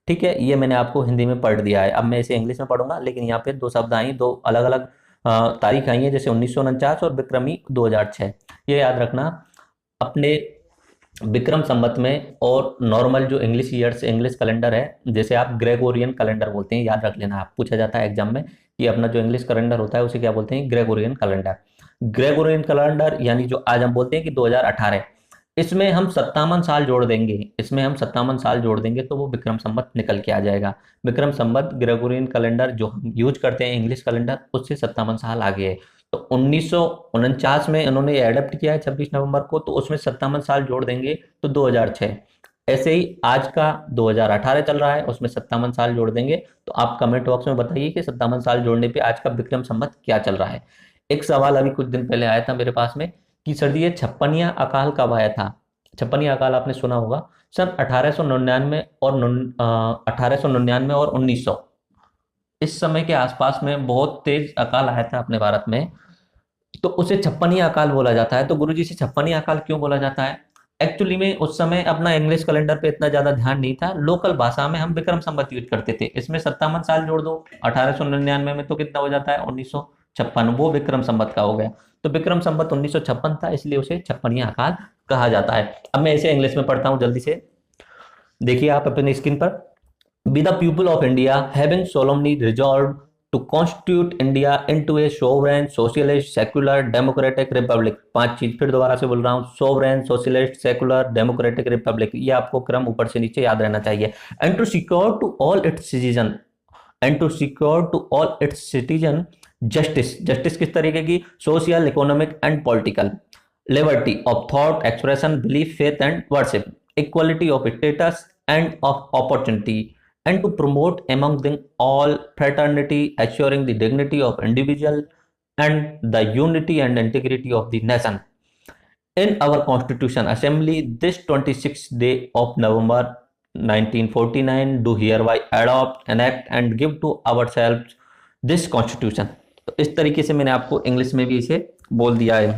ठीक है, ये मैंने आपको हिंदी में पढ़ दिया है। अब मैं इसे इंग्लिश में पढ़ूंगा, लेकिन यहाँ पे दो शब्द आई, दो अलग अलग तारीख आई है, जैसे 1949 और विक्रमी 2006। ये याद रखना। अपने विक्रम संवत में और नॉर्मल जो इंग्लिश ईयर्स, इंग्लिश कैलेंडर है, जैसे आप ग्रेगोरियन कैलेंडर बोलते हैं, याद रख लेना, आप पूछा जाता है एग्जाम में कि अपना जो इंग्लिश कैलेंडर होता है उसे क्या बोलते हैं, ग्रेगोरियन कैलेंडर। ग्रेगोरियन कैलेंडर यानी जो आज हम बोलते हैं कि 2018, इसमें हम 57 साल जोड़ देंगे, इसमें हम 57 साल जोड़ देंगे तो वो विक्रम संवत निकल के आ जाएगा। विक्रम संवत ग्रेगोरियन कैलेंडर जो हम यूज करते हैं इंग्लिश कैलेंडर, उससे 57 साल आगे है। तो 1949 में इन्होंने एडेप्ट किया है 26 नवंबर को, तो उसमें 57 साल जोड़ देंगे तो 2006। ऐसे ही आज का 2018 चल रहा है, उसमें 57 साल जोड़ देंगे। तो आप कमेंट बॉक्स में बताइए कि 57 साल जोड़ने पे आज का विक्रम संवत क्या चल रहा है। एक सवाल अभी कुछ दिन पहले आया था मेरे पास में कि सर जी ये 56वां अकाल कब आया था। 56वां अकाल आपने सुना होगा सन 1899 और 1899 और 1900, इस समय के आसपास में बहुत तेज अकाल आया था अपने भारत में, तो उसे छप्पनिया अकाल बोला जाता है। तो गुरुजी से छप्पनिया अकाल क्यों बोला जाता है? एक्चुअली में उस समय अपना इंग्लिश कैलेंडर पे इतना ज्यादा ध्यान नहीं था, लोकल भाषा में हम विक्रम संवत यूज करते थे। इसमें 57 साल जोड़ दो 1899 में, तो कितना हो जाता है 1956, वो विक्रम संवत का हो गया। तो विक्रम संवत 1956 था, इसलिए उसे छप्पनिया अकाल कहा जाता है। अब मैं इसे इंग्लिश में पढ़ता हूँ जल्दी से, देखिए आप अपनी स्क्रीन पर। Be the people of India having solemnly resolved to constitute India into a sovereign, socialist, secular, democratic republic। पांच चीज फिर दोबारा से बोल रहा हूँ, sovereign, socialist, secular, democratic republic, ये आपको क्रम ऊपर से नीचे याद रहना चाहिए। And to secure to all its citizen, and to secure to all its citizen justice, justice किस तरीके की? Social, economic and political, liberty of thought, expression, belief, faith and worship, equality of status and of opportunity, and to promote among them all fraternity, assuring the dignity of individual and the unity and integrity of the nation. In our Constitution Assembly, this 26th day of November 1949, do hereby adopt, enact and give to ourselves this Constitution। तो इस तरीके से मैंने आपको इंग्लिश में भी इसे बोल दिया है।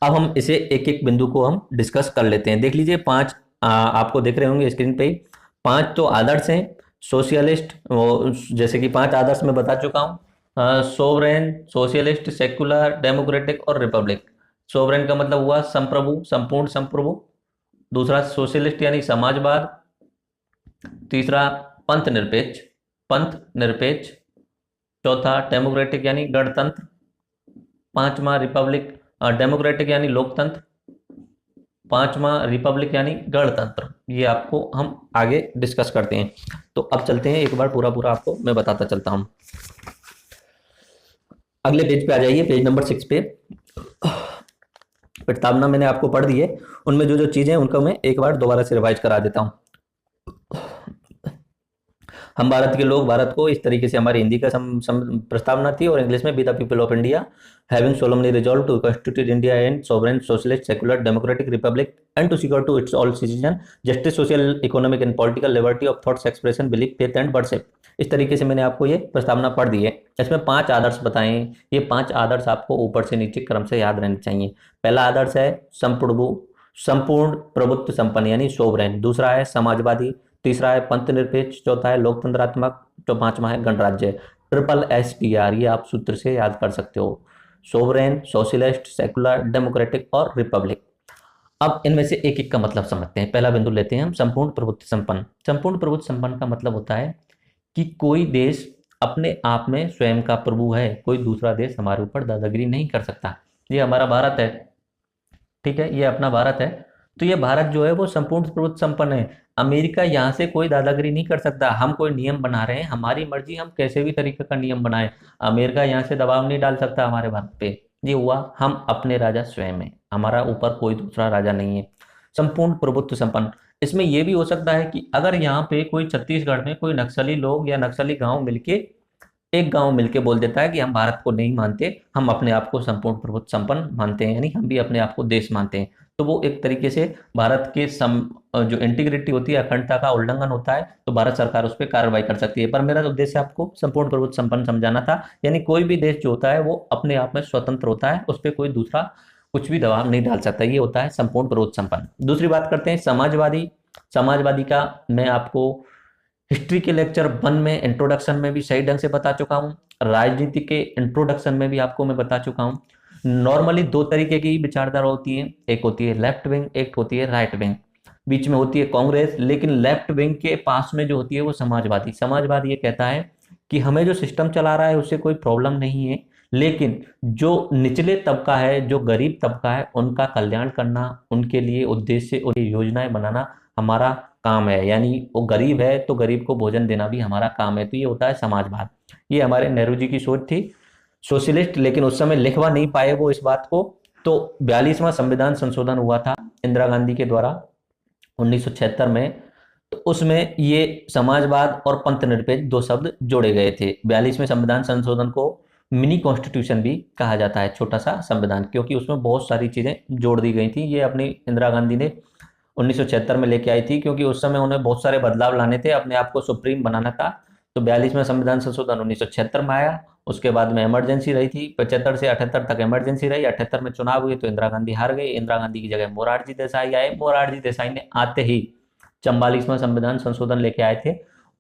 अब हम इसे एक एक बिंदु को हम डिस्कस कर लेते हैं। देख लीजिए पांच आपको दिख रहे होंगे स्क्रीन पे ही। पांच तो आदर्श हैं, सोशलिस्ट, जैसे कि पांच आदर्श मैं बता चुका हूँ, सोवरेन, सोशलिस्ट, सेक्युलर, डेमोक्रेटिक और रिपब्लिक। सोवरेन का मतलब हुआ संप्रभु, संपूर्ण संप्रभु। दूसरा सोशलिस्ट यानी समाजवाद। तीसरा पंथ निरपेक्ष, पंथ निरपेक्ष। चौथा डेमोक्रेटिक यानी गणतंत्र। पांचवा रिपब्लिक, डेमोक्रेटिक यानी लोकतंत्र। पांचवा रिपब्लिक यानी गणतंत्र। ये आपको हम आगे डिस्कस करते हैं। तो अब चलते हैं, एक बार पूरा पूरा आपको मैं बताता चलता हूं। अगले पेज पे आ जाइए, पेज नंबर 6 पे। प्रस्तावना मैंने आपको पढ़ दी है, उनमें जो जो चीजें हैं उनको मैं एक बार दोबारा से रिवाइज करा देता हूं। हम भारत के लोग, भारत को इस तरीके से हमारी हिंदी का प्रस्तावना थी, और इंग्लिश में we the people of India having solemnly resolve to constitute India and sovereign, socialist, secular, democratic republic and to secure to its all citizen justice, social, economic and political liberty of thoughts, expression, belief, faith and worship. इस तरीके से मैंने आपको ये प्रस्तावना पढ़ दी है। इसमें पांच आदर्श बताए। ये पांच आदर्श आपको ऊपर से नीचे क्रम से याद रहने चाहिए। पहला आदर्श है संपूर्ण प्रभुत्व संपन्न यानी सोवरेन। दूसरा है समाजवादी। तीसरा है पंथ निरपेक्ष। चौथा है लोकतंत्रात्मक। तो पांचवा है गणराज्य। SSR, ये आप सूत्र से याद कर सकते हो, सोवरेन, सोशलिस्ट, सेकुलर, डेमोक्रेटिक और रिपब्लिक। अब इनमें से एक एक का मतलब समझते हैं। पहला बिंदु लेते हैं हम, संपूर्ण प्रभुत्व संपन्न। संपूर्ण प्रभुत्व संपन्न का मतलब होता है कि कोई देश अपने आप में स्वयं का प्रभु है, कोई दूसरा देश हमारे ऊपर दादागिरी नहीं कर सकता। ये हमारा भारत है, ठीक है, ये अपना भारत है। तो ये भारत जो है वो संपूर्ण प्रभुत्व संपन्न है। अमेरिका यहाँ से कोई दादागिरी नहीं कर सकता। हम कोई नियम बना रहे हैं, हमारी मर्जी, हम कैसे भी तरीके का नियम बनाए, अमेरिका यहाँ से दबाव नहीं डाल सकता हमारे भारत पे। ये हुआ, हम अपने राजा स्वयं हैं, हमारा ऊपर कोई दूसरा राजा नहीं है। संपूर्ण प्रभुत्व संपन्न, इसमें यह भी हो सकता है कि अगर यहाँ पे कोई छत्तीसगढ़ में कोई नक्सली लोग या नक्सली गांव मिलके, एक गांव मिलके बोल देता है कि हम भारत को नहीं मानते, हम अपने आप को संपूर्ण प्रभुत्व संपन्न मानते हैं, यानी हम भी अपने आप को देश मानते हैं, तो वो एक तरीके से भारत के जो इंटीग्रिटी होती है, अखंडता का उल्लंघन होता है, तो भारत सरकार उस पर कार्रवाई कर सकती है। पर मेरा उद्देश्य आपको संपूर्ण प्रभुत्व संपन्न समझाना था, यानी कोई भी देश जो होता है वो अपने आप में स्वतंत्र होता है, उस पर कोई दूसरा कुछ भी दबाव नहीं डाल सकता। ये होता है संपूर्ण प्रभुत्व संपन्न। दूसरी बात करते हैं समाजवादी। समाजवादी का मैं आपको हिस्ट्री के लेक्चर 1 में इंट्रोडक्शन में भी सही ढंग से बता चुका हूँ, राजनीति के इंट्रोडक्शन में भी आपको मैं बता चुका हूँ। नॉर्मली दो तरीके की विचारधारा होती है, एक होती है लेफ्ट विंग, एक होती है राइट विंग, बीच में होती है कांग्रेस। लेकिन लेफ्ट विंग के पास में जो होती है वो समाजवादी। समाजवादी ये कहता है कि हमें जो सिस्टम चला रहा है उससे कोई प्रॉब्लम नहीं है, लेकिन जो निचले तबका है, जो गरीब तबका है, उनका कल्याण करना, उनके लिए उद्देश्य और योजनाएं बनाना हमारा काम है। यानी वो गरीब है तो गरीब को भोजन देना भी हमारा काम है। तो ये होता है समाजवाद। ये हमारे नेहरू जी की सोच थी। सोशलिस्ट, लेकिन उस समय लिखवा नहीं पाए वो इस बात को। तो 42वां संविधान संशोधन हुआ था इंदिरा गांधी के द्वारा 1976 में, तो उसमें ये समाजवाद और पंथ निरपेक्ष दो शब्द जोड़े गए थे। 42वें संविधान संशोधन को मिनी कॉन्स्टिट्यूशन भी कहा जाता है, छोटा सा संविधान, क्योंकि उसमें बहुत सारी चीजें जोड़ दी गई थी। ये अपनी इंदिरा गांधी ने 1976 में लेके आई थी, क्योंकि उस समय उन्हें बहुत सारे बदलाव लाने थे, अपने आप को सुप्रीम बनाना था। तो 42वां संविधान संशोधन 1976 में आया। उसके बाद में इमरजेंसी रही थी, 75 से 78 तक इमरजेंसी रही। 78 में चुनाव हुए तो इंदिरा गांधी हार गई। इंदिरा गांधी की जगह मोरारजी देसाई आए। मोरारजी देसाई ने आते ही 44वां संविधान संशोधन लेके आए थे,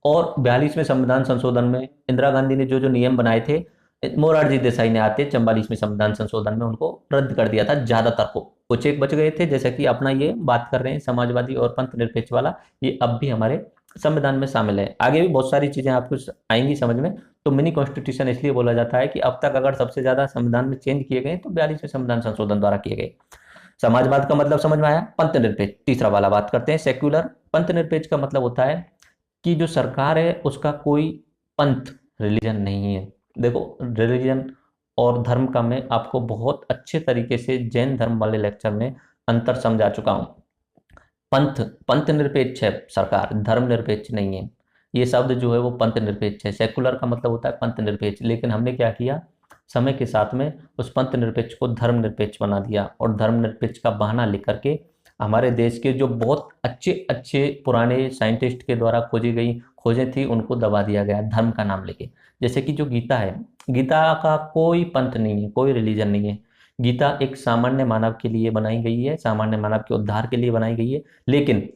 और 42वें संविधान संशोधन में इंदिरा गांधी ने जो जो नियम बनाए थे, मोरारजी देसाई ने आते 44वें संविधान संशोधन में उनको रद्द कर दिया था, ज्यादातर को। कुछ एक बच गए थे, जैसे कि अपना ये बात कर रहे हैं समाजवादी और पंथ निरपेक्ष वाला, ये अब भी हमारे संविधान में शामिल है। आगे भी बहुत सारी चीजें आपको आएंगी समझ में। तो मिनी कॉन्स्टिट्यूशन इसलिए बोला जाता है कि अब तक अगर सबसे ज्यादा संविधान में चेंज किए गए तो 42वें संविधान संशोधन द्वारा किए गए। समाजवाद का मतलब समझ में आया। पंथ निरपेक्ष तीसरा वाला बात करते हैं, सेक्युलर। पंथ निरपेक्ष का मतलब होता है कि जो सरकार है उसका कोई पंथ, रिलीजन नहीं है। देखो, रिलीजन और धर्म का मैं आपको बहुत अच्छे तरीके से जैन धर्म वाले लेक्चर में अंतर समझा चुका हूं। पंथ, पंथ निरपेक्ष है सरकार, धर्म निरपेक्ष नहीं है। ये शब्द जो है वो पंथ निरपेक्ष है। सेकुलर का मतलब होता है पंथ निरपेक्ष, लेकिन हमने क्या किया, समय के साथ में उस पंथ निरपेक्ष को धर्म निरपेक्ष बना दिया, और धर्म निरपेक्ष का बहाना लेकर के हमारे देश के जो बहुत अच्छे अच्छे पुराने साइंटिस्ट के द्वारा खोजी गई खोजें थी उनको दबा दिया गया धर्म का नाम लेके। जैसे कि जो गीता है, गीता का कोई पंथ नहीं है, कोई रिलीजन नहीं है। गीता एक सामान्य मानव के लिए बनाई गई है, सामान्य मानव के उद्धार के लिए बनाई गई है। लेकिन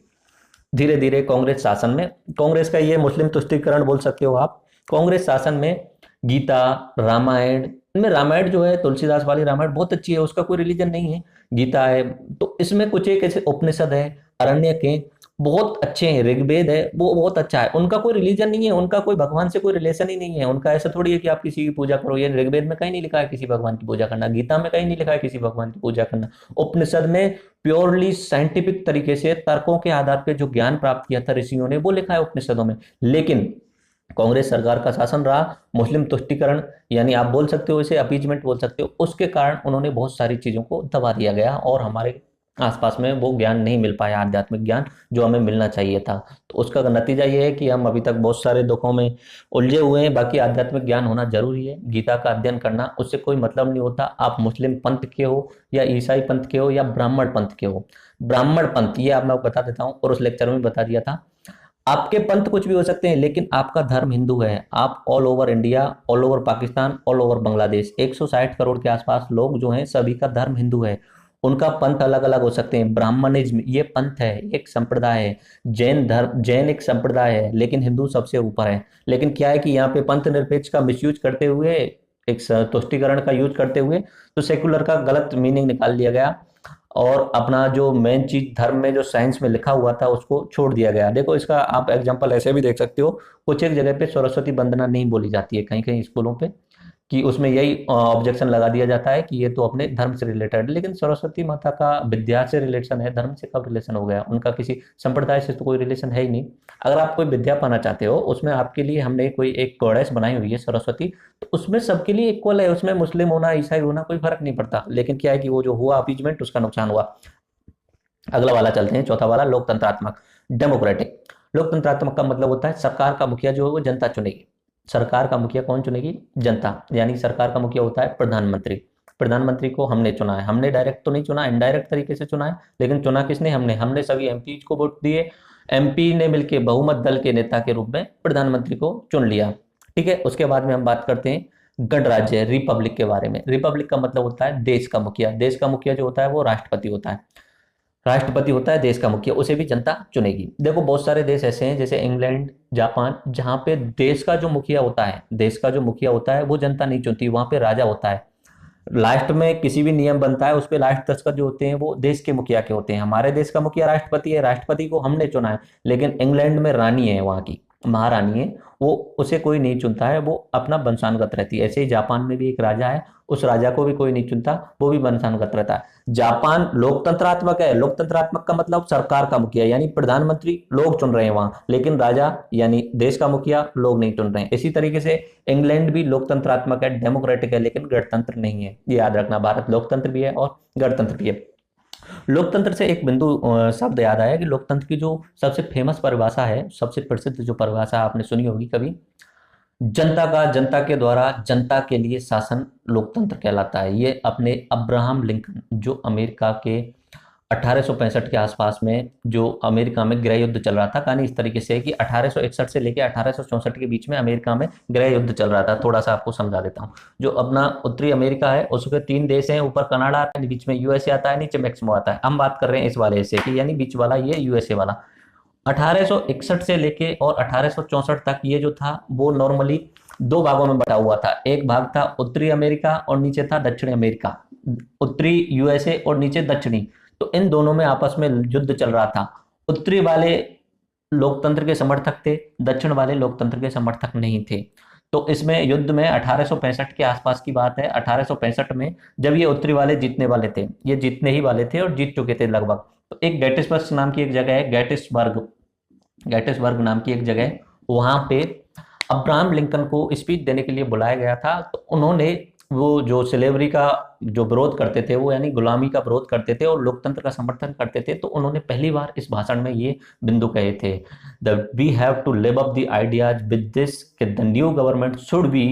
धीरे धीरे कांग्रेस शासन में, कांग्रेस का ये मुस्लिम तुष्टीकरण बोल सकते हो आप, कांग्रेस शासन में गीता, रामायण, इनमें रामायण जो है तुलसीदास वाली रामायण बहुत अच्छी है, उसका कोई रिलीजन नहीं है। गीता है तो इसमें कुछ एक ऐसे उपनिषद है, अरण्यक है, बहुत अच्छे हैं, ऋग्वेद है वो बहुत अच्छा है, उनका कोई रिलीजन नहीं है, उनका कोई भगवान से कोई रिलेशन ही नहीं है। उनका ऐसा थोड़ी है कि आप किसी की पूजा करो, ये ऋग्वेद में कहीं नहीं लिखा है किसी भगवान की पूजा करना, गीता में कहीं नहीं लिखा है किसी भगवान की पूजा करना। उपनिषद में प्योरली साइंटिफिक तरीके से तर्कों के आधार पर जो ज्ञान प्राप्त किया था ऋषियों ने वो लिखा है उपनिषदों में। लेकिन कांग्रेस सरकार का शासन रहा, मुस्लिम तुष्टीकरण यानी आप बोल सकते हो इसे अपीजमेंट बोल सकते हो, उसके कारण उन्होंने बहुत सारी चीजों को दबा दिया गया और हमारे आसपास में वो ज्ञान नहीं मिल पाया, आध्यात्मिक ज्ञान जो हमें मिलना चाहिए था। तो उसका नतीजा ये है कि हम अभी तक बहुत सारे दुखों में उलझे हुए हैं। बाकी आध्यात्मिक ज्ञान होना जरूरी है, गीता का अध्ययन करना, उससे कोई मतलब नहीं होता आप मुस्लिम पंथ के हो या ईसाई पंथ के हो या ब्राह्मण पंथ के हो। ब्राह्मण पंथ ये आप मैं बता देता हूँ, और उस लेक्चर में बता दिया था, आपके पंथ कुछ भी हो सकते हैं लेकिन आपका धर्म हिंदू है। आप all over India, all over Pakistan, all over Bangladesh 160 crore के आसपास लोग जो हैं सभी का धर्म हिंदू है। उनका पंथ अलग अलग हो सकते हैं। ब्राह्मणिज्म ये पंथ है, एक संप्रदाय है। जैन धर्म, जैन एक संप्रदाय है, लेकिन हिंदू सबसे ऊपर है। लेकिन क्या है कि यहाँ पे पंथ निरपेक्ष का मिसयूज करते हुए, एक तुष्टीकरण का यूज करते हुए, तो सेकुलर का गलत मीनिंग निकाल लिया गया और अपना जो मेन चीज धर्म में जो साइंस में लिखा हुआ था उसको छोड़ दिया गया। देखो इसका आप एग्जांपल ऐसे भी देख सकते हो, कुछ एक जगह पे सरस्वती वंदना नहीं बोली जाती है कहीं कहीं स्कूलों पे, कि उसमें यही ऑब्जेक्शन लगा दिया जाता है कि ये तो अपने धर्म से रिलेटेड है। लेकिन सरस्वती माता का विद्या से रिलेशन है, धर्म से कब रिलेशन हो गया, उनका किसी संप्रदाय से तो कोई रिलेशन है ही नहीं। अगर आप कोई विद्या पाना चाहते हो, उसमें आपके लिए हमने कोई एक गॉडेस बनाई हुई है सरस्वती, तो उसमें सबके लिए इक्वल है, उसमें मुस्लिम होना ईसाई होना कोई फर्क नहीं पड़ता। लेकिन क्या है कि वो जो हुआ अपीजमेंट, उसका नुकसान हुआ। अगला वाला चलते हैं, चौथा वाला लोकतंत्रात्मक, डेमोक्रेटिक। लोकतंत्रात्मक का मतलब होता है सरकार का मुखिया जो है वो जनता चुनेगी। सरकार का मुखिया कौन चुनेगी? जनता। यानी सरकार का मुखिया होता है प्रधानमंत्री। प्रधानमंत्री को हमने चुना है, हमने डायरेक्ट तो नहीं चुना, इनडायरेक्ट तरीके से चुना है, लेकिन चुना किसने? हमने सभी एमपी को वोट दिए, एमपी ने मिलकर बहुमत दल के नेता के रूप में प्रधानमंत्री को चुन लिया। ठीक है, उसके बाद में हम बात करते हैं गणराज्य, रिपब्लिक के बारे में। रिपब्लिक का मतलब होता है देश का मुखिया। देश का मुखिया जो होता है वो राष्ट्रपति होता है। राष्ट्रपति होता है देश का मुखिया, उसे भी जनता चुनेगी। देखो बहुत सारे देश ऐसे हैं जैसे इंग्लैंड, जापान, जहां पे देश का जो मुखिया होता है, देश का जो मुखिया होता है वो जनता नहीं चुनती, वहां पे राजा होता है। लास्ट में किसी भी नियम बनता है उस पे लास्ट दस्तखत जो होते हैं वो देश के मुखिया के होते हैं। हमारे देश का मुखिया राष्ट्रपति है, राष्ट्रपति को हमने चुना है, लेकिन इंग्लैंड में रानी है, वहां की महारानी है, वो उसे कोई नहीं चुनता है, वो अपना वंशानुगत रहती है। ऐसे ही जापान में भी एक राजा है, उस राजा को भी कोई नहीं चुनता, वो भी वंशानुगत रहता है। जापान लोकतंत्रात्मक है। लोकतंत्रात्मक का मतलब सरकार का मुखिया यानी प्रधानमंत्री लोग चुन रहे हैं वहां, लेकिन राजा यानी देश का मुखिया लोग नहीं चुन रहे हैं। इसी तरीके से इंग्लैंड भी लोकतंत्रात्मक है, डेमोक्रेटिक है, लेकिन गणतंत्र नहीं है। ये याद रखना, भारत लोकतंत्र भी है और गणतंत्र भी है। लोकतंत्र से एक बिंदु शब्द याद आया कि लोकतंत्र की जो सबसे फेमस परिभाषा है, सबसे प्रसिद्ध जो परिभाषा आपने सुनी होगी कभी, जनता का, जनता के द्वारा जनता के लिए शासन लोकतंत्र कहलाता है। ये अपने अब्राहम लिंकन जो अमेरिका के 1865 के आसपास में जो अमेरिका में गृह युद्ध चल रहा था। कहानी इस तरीके से है कि 1861 से लेकर 1864 के बीच में अमेरिका में गृह युद्ध चल रहा था। थोड़ा सा आपको समझा देता हूँ। जो अपना उत्तरी अमेरिका है उसके 3 देश हैं, ऊपर कनाडा आता है, बीच में यूएसए आता है, नीचे मैक्सिमो आता है। हम बात कर रहे हैं इस वाले से कि यानी बीच वाला ये यूएसए वाला। 1861 से लेके और 1864 तक ये जो था वो नॉर्मली 2 भागों में बटा हुआ था। एक भाग था उत्तरी अमेरिका और नीचे था दक्षिणी अमेरिका, उत्तरी यूएसए और नीचे दक्षिणी। तो इन दोनों में आपस में युद्ध चल रहा था। उत्तरी वाले लोकतंत्र के समर्थक थे, दक्षिण वाले लोकतंत्र के समर्थक नहीं थे। तो इसमें युद्ध में 1865 के आसपास की बात है। 1865 में जब ये उत्तरी वाले जीतने वाले थे, ये जीतने ही वाले थे और जीत चुके थे लगभग। तो एक गेटिसबर्ग नाम की एक जगह है, गेटिसबर्ग नाम की एक जगह, वहां पे अब्राहम लिंकन को स्पीच देने के लिए बुलाया गया था। तो उन्होंने वो जो स्लेवरी का जो विरोध करते थे, वो यानी गुलामी का विरोध करते थे और लोकतंत्र का समर्थन करते थे, तो उन्होंने पहली बार इस भाषण में ये बिंदु कहे थे, the we have to live up the ideas with this कि the new government should be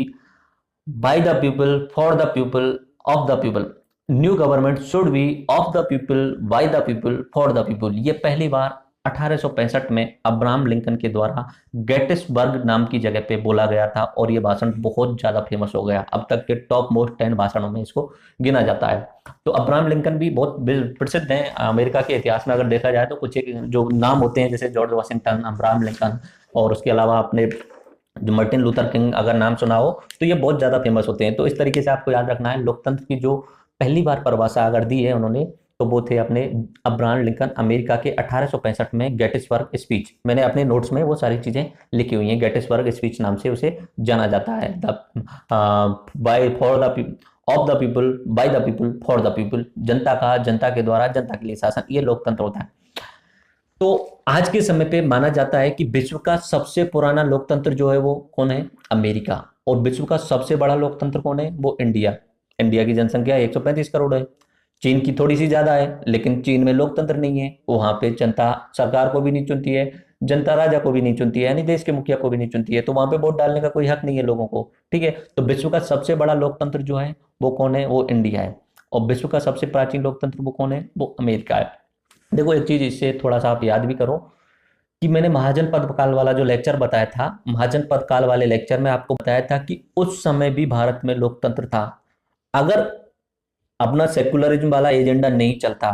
by the people for the people of the people, new government should be of the people by the people for the people. ये पहली बार 1865 में अब्राहम लिंकन के द्वारा गेटिसबर्ग नाम की जगह पे बोला गया था और ये भाषण बहुत ज्यादा फेमस हो गया। अब तक के टॉप मोस्ट 10 भाषणों में इसको गिना जाता है। तो अब्राहम लिंकन भी बहुत प्रसिद्ध हैं अमेरिका के इतिहास में। अगर देखा जाए तो कुछ एक जो नाम होते हैं जैसे जॉर्ज वाशिंगटन, अब्राहम लिंकन, और उसके अलावा अपने जो मार्टिन लूथर किंग अगर नाम सुना हो तो ये बहुत ज्यादा फेमस होते हैं। तो इस तरीके से आपको याद रखना है, लोकतंत्र की जो पहली बार परिभाषा अगर दी है उन्होंने तो वो थे अपने अब्राहम लिंकन, अमेरिका के 1865 में गेटिसबर्ग स्पीच। मैंने अपने नोट्स में वो सारी चीजें लिखी हुई हैं। गेटिसबर्ग स्पीच नाम से उसे जाना जाता है। The by for the of the people by the people for the people, जनता का जनता के द्वारा जनता के लिए शासन, ये लोकतंत्र होता है। तो आज के समय पे माना जाता है कि विश्व का सबसे पुराना लोकतंत्र जो है वो कौन है? अमेरिका। और विश्व का सबसे बड़ा लोकतंत्र कौन है? वो इंडिया। इंडिया की जनसंख्या 135 करोड़ है। चीन की थोड़ी सी ज्यादा है, लेकिन चीन में लोकतंत्र नहीं है। वहां पे जनता सरकार को भी नहीं चुनती है, जनता राजा को भी नहीं चुनती है, यानी देश के मुखिया को भी नहीं चुनती है। तो वहां पे वोट डालने का कोई हक नहीं है लोगों को। ठीक है, तो विश्व का सबसे बड़ा लोकतंत्र जो है वो कौन है? वो इंडिया है। और विश्व का सबसे प्राचीन लोकतंत्र वो कौन है? वो अमेरिका है। देखो एक चीज इससे थोड़ा सा आप याद भी करो कि मैंने महाजन पद काल वाला जो लेक्चर बताया था, महाजन पद काल वाले लेक्चर में आपको बताया था कि उस समय भी भारत में लोकतंत्र था। अगर अपना सेकुलरिज्म वाला एजेंडा नहीं चलता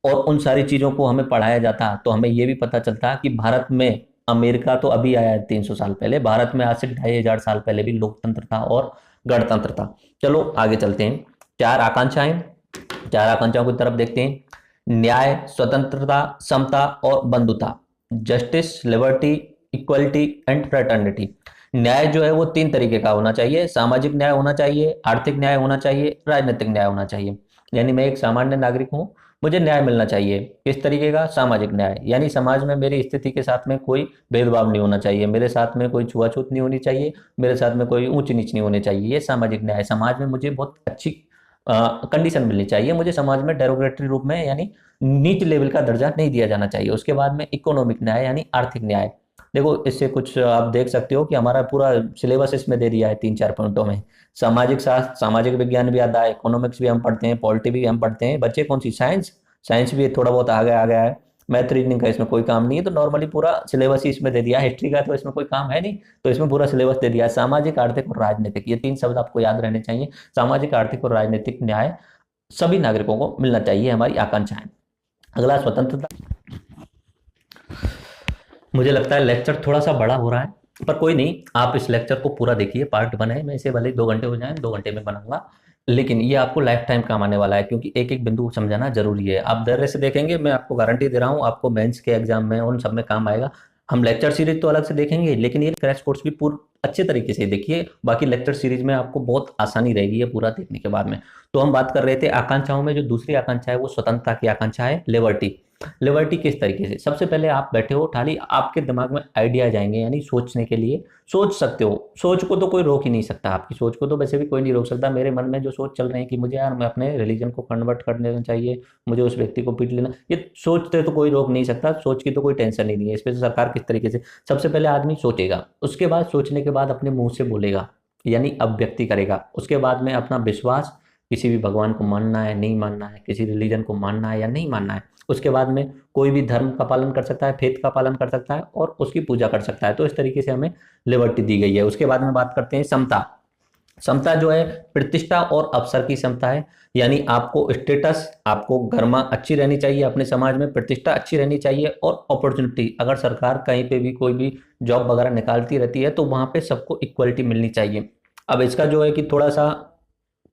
और उन सारी चीजों को हमें पढ़ाया जाता तो हमें यह भी पता चलता कि भारत में, अमेरिका तो अभी आया है 300 साल पहले, भारत में आज से 2500 साल पहले भी लोकतंत्र था और गणतंत्र था। चलो आगे चलते हैं। 4 आकांक्षाएं, 4 आकांक्षाओं की तरफ देखते हैं। न्याय, स्वतंत्रता, समता और बंधुता, justice, liberty, equality and fraternity. न्याय जो है वो 3 तरीके का होना चाहिए। सामाजिक न्याय होना चाहिए, आर्थिक न्याय होना चाहिए, राजनीतिक न्याय होना चाहिए। यानी मैं एक सामान्य नागरिक हूं, मुझे न्याय मिलना चाहिए। किस तरीके का? सामाजिक न्याय, यानी समाज में मेरी स्थिति के साथ में कोई भेदभाव नहीं होना चाहिए, मेरे साथ में कोई छुआछूत नहीं होनी चाहिए, मेरे साथ में कोई ऊंच नीच नहीं होनी चाहिए। ये सामाजिक न्याय। समाज में मुझे बहुत अच्छी कंडीशन मिलनी चाहिए, मुझे समाज में डेरोगेटरी रूप में यानी नीच लेवल का दर्जा नहीं दिया जाना चाहिए। उसके बाद में इकोनॉमिक न्याय यानी आर्थिक न्याय। देखो इससे कुछ आप देख सकते हो कि हमारा पूरा सिलेबस इसमें दे दिया है 3-4 पॉइंटों में। सामाजिक शास्त्र, सामाजिक विज्ञान भी आता है, इकोनॉमिक्स भी हम पढ़ते हैं, पॉलिटी भी हम पढ़ते हैं। बच्चे कौन सी? साइंस। साइंस भी थोड़ा बहुत आगे आ गया है। मैथ रीजनिंग का इसमें कोई काम नहीं है, तो नॉर्मली पूरा सिलेबस ही इसमें दे दिया है। हिस्ट्री का तो इसमें कोई काम है नहीं, तो इसमें पूरा सिलेबस दे दिया है। सामाजिक, आर्थिक और राजनीतिक, ये 3 शब्द आपको याद रहने चाहिए। सामाजिक, आर्थिक और राजनीतिक न्याय सभी नागरिकों को मिलना चाहिए, हमारी आकांक्षा है। अगला स्वतंत्रता। मुझे लगता है लेक्चर थोड़ा सा बड़ा हो रहा है, पर कोई नहीं, आप इस लेक्चर को पूरा देखिए। पार्ट 1 है, मैं इसे भले 2 घंटे हो जाए 2 घंटे में बनाऊंगा, लेकिन ये आपको लाइफ टाइम काम आने वाला है, क्योंकि एक एक बिंदु समझाना जरूरी है। आप धैर्य से देखेंगे, मैं आपको गारंटी दे रहा हूँ, आपको मेंस के एग्जाम में उन सब में काम आएगा। हम लेक्चर सीरीज तो अलग से देखेंगे, लेकिन ये क्रैश कोर्स भी पूरा अच्छे तरीके से देखिए। बाकी लेक्चर सीरीज में आपको बहुत आसानी रहेगी ये पूरा देखने के बाद में। तो हम बात कर रहे थे आकांक्षाओं में, जो दूसरी आकांक्षा है वो स्वतंत्रता की आकांक्षा है, लिबर्टी। लिबर्टी किस तरीके से? सबसे पहले आप बैठे हो, खाली आपके दिमाग में आइडिया जाएंगे, यानी सोचने के लिए सोच सकते हो। सोच को तो कोई रोक ही नहीं सकता, आपकी सोच को तो वैसे भी कोई नहीं रोक सकता। मेरे मन में जो सोच चल रहे हैं कि मुझे यार मैं अपने रिलीजन को कन्वर्ट कर देना चाहिए, मुझे उस व्यक्ति को पीट लेना, ये सोचते तो कोई रोक नहीं सकता। सोच की तो कोई टेंशन ही नहीं है। इस पर सरकार किस तरीके से, सबसे पहले आदमी सोचेगा, उसके बाद सोचने के बाद अपने मुंह से बोलेगा, यानी अभिव्यक्ति करेगा। उसके बाद में अपना विश्वास किसी भी भगवान को मानना है नहीं मानना है, किसी रिलीजन को मानना है या नहीं मानना है। उसके बाद में कोई भी धर्म का पालन कर सकता है, फेथ का पालन कर सकता है और उसकी पूजा कर सकता है। तो इस तरीके से हमें लिबर्टी दी गई है। उसके बाद में बात करते हैं समता। समता जो है प्रतिष्ठा और अवसर की समता है, यानी आपको स्टेटस, आपको गरिमा अच्छी रहनी चाहिए, अपने समाज में प्रतिष्ठा अच्छी रहनी चाहिए, और अपॉर्चुनिटी, अगर सरकार कहीं पे भी कोई भी जॉब वगैरह निकालती रहती है तो वहां पे सबको इक्वलिटी मिलनी चाहिए। अब इसका जो है कि थोड़ा सा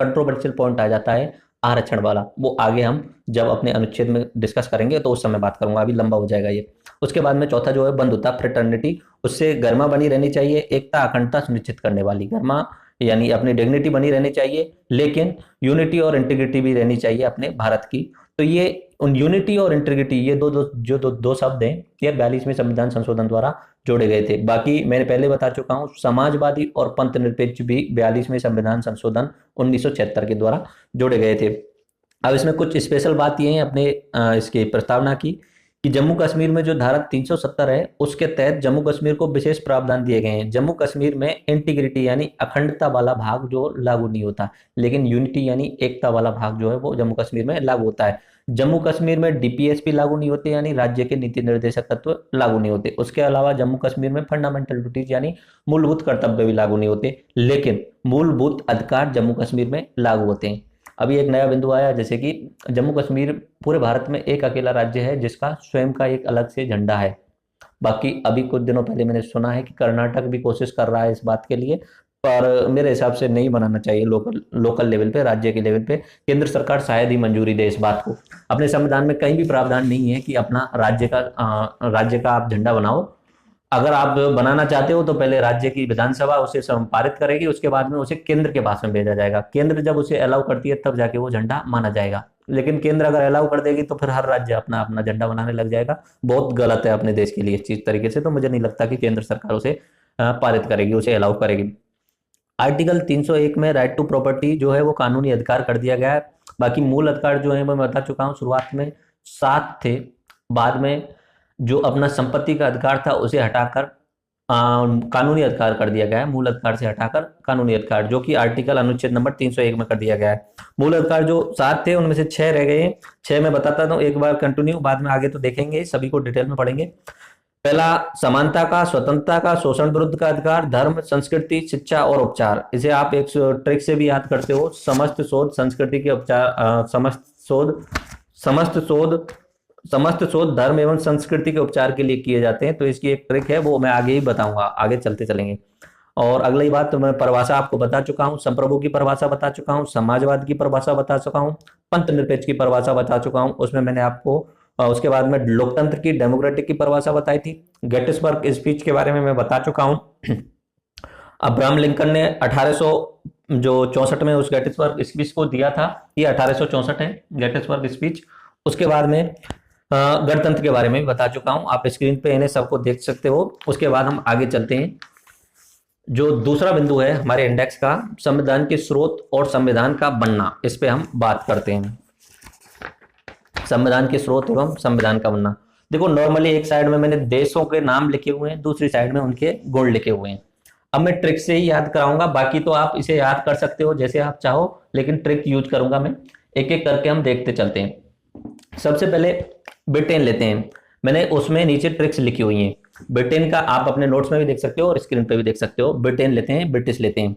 कंट्रोवर्शियल पॉइंट आ जाता है आरक्षण वाला, वो आगे हम जब अपने अनुच्छेद में डिस्कस करेंगे तो उस समय बात करूंगा, अभी लंबा हो जाएगा ये। उसके बाद में चौथा जो है बंधुता, फ्रेटर्निटी, उससे गरिमा बनी रहनी चाहिए, एकता अखंडता सुनिश्चित करने वाली गरिमा, यानी अपनी डिग्निटी बनी रहनी चाहिए, लेकिन यूनिटी और इंटीग्रिटी भी रहनी चाहिए अपने भारत की। तो ये उन यूनिटी और इंटीग्रिटी, ये दो शब्द हैं, ये 42वें संविधान संशोधन द्वारा जोड़े गए थे। बाकी मैंने पहले बता चुका हूं, समाजवादी और पंथ निरपेक्ष भी 42वें संविधान संशोधन 1976 के द्वारा जोड़े गए थे। अब इसमें कुछ स्पेशल बात ये है अपने इसके प्रस्तावना की, कि जम्मू कश्मीर में जो धारा 370 है उसके तहत जम्मू कश्मीर को विशेष प्रावधान दिए गए हैं। जम्मू कश्मीर में इंटीग्रिटी यानी अखंडता वाला भाग जो लागू नहीं होता, लेकिन यूनिटी यानी एकता वाला भाग जो है वो जम्मू कश्मीर में लागू होता है। जम्मू कश्मीर में डीपीएसपी लागू नहीं होते, यानी राज्य के नीति निर्देशक तत्व लागू नहीं होते। उसके अलावा जम्मू कश्मीर में फंडामेंटल ड्यूटीज यानी मूलभूत कर्तव्य भी लागू नहीं होते, लेकिन मूलभूत अधिकार जम्मू कश्मीर में लागू होते हैं। अभी एक नया बिंदु आया, जैसे कि जम्मू कश्मीर पूरे भारत में एक अकेला राज्य है जिसका स्वयं का एक अलग से झंडा है। बाकी अभी कुछ दिनों पहले मैंने सुना है कि कर्नाटक भी कोशिश कर रहा है इस बात के लिए, पर मेरे हिसाब से नहीं बनाना चाहिए। लोकल लेवल पे, राज्य के लेवल पे केंद्र सरकार शायद ही मंजूरी दे इस बात को। अपने संविधान में कहीं भी प्रावधान नहीं है कि अपना राज्य का आप झंडा बनाओ। अगर आप बनाना चाहते हो तो पहले राज्य की विधानसभा उसे पारित करेगी, उसके बाद में उसे केंद्र के पास में भेजा जाएगा। केंद्र जब उसे अलाउ करती है तब जाके वो झंडा माना जाएगा। लेकिन केंद्र अगर अलाउ कर देगी तो फिर हर राज्य अपना अपना झंडा बनाने लग जाएगा। बहुत गलत है अपने देश के लिए इस चीज तरीके से। तो मुझे नहीं लगता कि केंद्र सरकार उसे पारित करेगी, उसे अलाउ करेगी। आर्टिकल 301 में राइट टू प्रॉपर्टी जो है वो कानूनी अधिकार कर दिया गया है। बाकी मूल अधिकार जो है मैं बता चुका हूँ, शुरुआत में 7 थे, बाद में जो अपना संपत्ति का अधिकार था उसे हटाकर कानूनी अधिकार कर दिया गया है। मूल अधिकार से हटाकर कानूनी अधिकार, जो कि आर्टिकल अनुच्छेद नंबर 301 में कर दिया गया है। मूल अधिकार जो 7 थे उनमें से 6 रह गए हैं। 6 में बताता हूँ एक बार कंटिन्यू, बाद में आगे तो देखेंगे, सभी को डिटेल में पढ़ेंगे। पहला, समानता का, स्वतंत्रता का, शोषण विरुद्ध का अधिकार, धर्म, संस्कृति, शिक्षा और उपचार। इसे आप एक ट्रिक से भी याद करते हो, समस्त शोध संस्कृति के उपचार, समस्त शोध धर्म एवं संस्कृति के उपचार के लिए किए जाते हैं। तो इसकी एक ट्रिक है, वो मैं आगे ही बताऊंगा, आगे चलते चलेंगे। और अगली बात, तो मैं परिभाषा आपको बता चुका हूँ, संप्रभु की परिभाषा बता चुका हूँ, समाजवाद की परिभाषा बता चुका हूँ, पंथ निरपेक्ष की परिभाषा बता चुका हूँ। उसमें मैंने आपको उसके बाद में लोकतंत्र की, डेमोक्रेटिक की परिभाषा बताई थी। गेटिसबर्ग स्पीच के बारे में मैं बता चुका हूँ। अब्राहम लिंकन ने 1864 में उस गेटिसबर्ग स्पीच को दिया था, ये 1864 है गेटिसबर्ग स्पीच। उसके बाद में गणतंत्र के बारे में भी बता चुका हूं, आप स्क्रीन पे इन्हें सबको देख सकते हो। उसके बाद हम आगे चलते हैं। जो दूसरा बिंदु है हमारे इंडेक्स का, संविधान के स्रोत और संविधान का बनना, इस पे हम बात करते हैं। संविधान के स्रोत एवं संविधान का बनना। देखो, नॉर्मली एक साइड में मैंने देशों के नाम लिखे हुए हैं, दूसरी साइड में उनके गुण लिखे हुए हैं। अब मैं ट्रिक से ही याद कराऊंगा, बाकी तो आप इसे याद कर सकते हो जैसे आप चाहो, लेकिन ट्रिक यूज करूंगा मैं। एक एक करके हम देखते चलते हैं। सबसे पहले ब्रिटेन लेते हैं। मैंने उसमें नीचे ट्रिक्स लिखी हुई हैं। ब्रिटेन का आप अपने नोट्स में भी देख सकते हो और स्क्रीन पे भी देख सकते हो। ब्रिटेन लेते हैं, ब्रिटिश लेते हैं।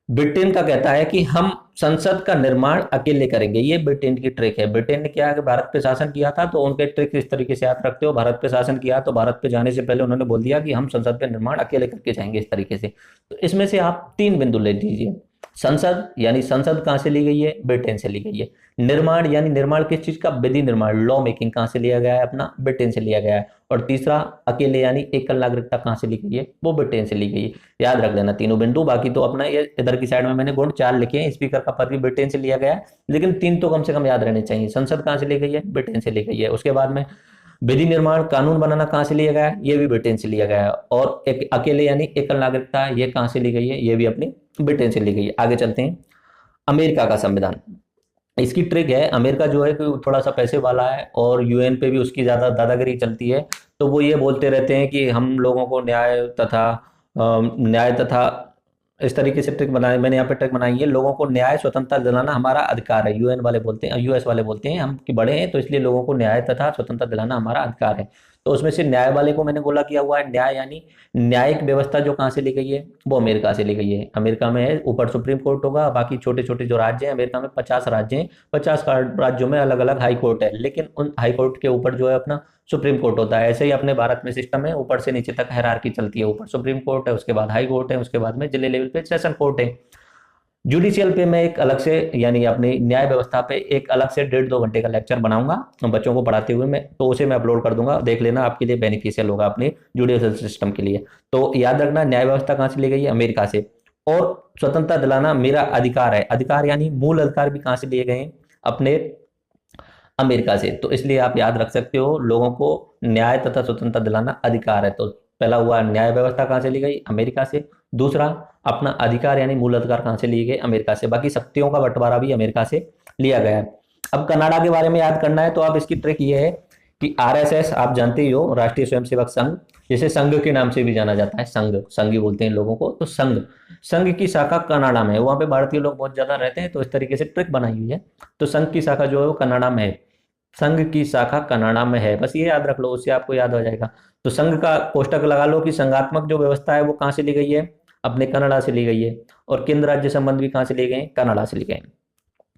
ब्रिटेन का कहता है कि हम संसद का निर्माण अकेले करेंगे। ये ब्रिटेन की ट्रिक है। ब्रिटेन ने क्या है कि भारत पे शासन किया था, तो उनके ट्रिक इस तरीके से याद रखते हो। भारत पे शासन किया तो भारत पे जाने से पहले उन्होंने बोल दिया कि हम संसद पे निर्माण अकेले करके जाएंगे, इस तरीके से। तो इसमें से आप 3 बिंदु ले लीजिए। संसद, यानी संसद कहां से ली गई है? ब्रिटेन से ली गई है। निर्माण, यानी निर्माण किस चीज का? विधि निर्माण, लॉ मेकिंग कहां से लिया गया है? अपना ब्रिटेन से लिया गया है। और तीसरा, अकेले यानी एकल नागरिकता कहां से ली गई है? वो ब्रिटेन से ली गई है। याद रख लेना तीनों बिंदु। बाकी तो अपना ये इधर की साइड में मैंने गुण 4 लिखे हैं। स्पीकर का पद भी ब्रिटेन से लिया गया है, लेकिन 3 तो कम से कम याद रहने चाहिए। संसद कहां से ली गई है? ब्रिटेन से ली गई है। उसके बाद में विधि निर्माण, कानून बनाना कहां से लिया गया है? ये भी ब्रिटेन से लिया गया है। और एक अकेले यानी एकल नागरिकता, ये कहां से ली गई है? ये भी अपनी ब्रिटेन से ली गई है। आगे चलते हैं। अमेरिका का संविधान, इसकी ट्रिक है। अमेरिका जो है कि थोड़ा सा पैसे वाला है और यूएन पे भी उसकी ज्यादा दादागिरी चलती है। तो वो ये बोलते रहते हैं कि हम लोगों को न्याय तथा इस तरीके से ट्रिक बनाई मैंने यहाँ पे ट्रिक बनाई है, लोगों को न्याय स्वतंत्रता दिलाना हमारा अधिकार है। यूएन वाले बोलते हैं, यूएस वाले बोलते हैं हम कि बड़े हैं तो इसलिए लोगों को न्याय तथा स्वतंत्रता दिलाना हमारा अधिकार है। तो उसमें से न्याय वाले को मैंने बोला किया हुआ है। न्याय यानी न्यायिक व्यवस्था जो कहाँ से ली गई है, वो अमेरिका से ली गई है। अमेरिका में है, ऊपर सुप्रीम कोर्ट होगा, बाकी छोटे छोटे जो राज्य हैं, अमेरिका में 50 राज्य हैं, 50 राज्यों में अलग अलग हाई कोर्ट है, लेकिन उन हाई कोर्ट के ऊपर जो है अपना सुप्रीम कोर्ट होता है। ऐसे ही अपने भारत में सिस्टम है, ऊपर से नीचे तक हायरार्की चलती है। ऊपर सुप्रीम कोर्ट है, उसके बाद हाई कोर्ट है, उसके बाद में जिले लेवल पे सेशन कोर्ट है। जुडिशियल पे मैं एक अलग से यानी अपनी न्याय व्यवस्था पे एक अलग से 1.5-2 घंटे का लेक्चर बनाऊंगा बच्चों को पढ़ाते हुए मैं, तो उसे मैं अपलोड कर दूंगा, देख लेना, आपके लिए बेनिफिशियल होगा अपने जुडिशियल सिस्टम के लिए। तो याद रखना, न्याय व्यवस्था कहाँ से ली गई है, अमेरिका से। और स्वतंत्रता दिलाना मेरा अधिकार है, अधिकार यानी मूल अधिकार भी कहाँ से लिए गए हैं, अपने अमेरिका से। तो इसलिए आप याद रख सकते हो, लोगों को न्याय तथा स्वतंत्रता दिलाना अधिकार है। तो पहला हुआ न्याय व्यवस्था कहाँ से ली गई, अमेरिका से। दूसरा, अपना अधिकार यानी मूल अधिकार कहाँ से लिए गए, अमेरिका से। बाकी शक्तियों का बंटवारा भी अमेरिका से लिया गया है। अब कनाडा के बारे में याद करना है, तो आप इसकी ट्रिक ये है कि आरएसएस आप जानते ही हो, राष्ट्रीय स्वयंसेवक संघ, जिसे संघ के नाम से भी जाना जाता है, संघ ही बोलते हैं लोगों को। तो संघ की शाखा कनाडा में है, वहां पे भारतीय लोग बहुत ज्यादा रहते हैं, तो इस तरीके से ट्रिक बनाई हुई है। तो संघ की शाखा जो है वो कनाडा में है, संघ की शाखा कनाडा में है, बस ये याद रख लो, उससे आपको याद हो जाएगा। तो संघ का कोष्टक लगा लो कि संघात्मक जो व्यवस्था है वो कहाँ से ली गई है, अपने कनाडा से ली गई है। और केंद्र राज्य संबंध भी कहाँ से लिए गए, कनाडा से लिए गए।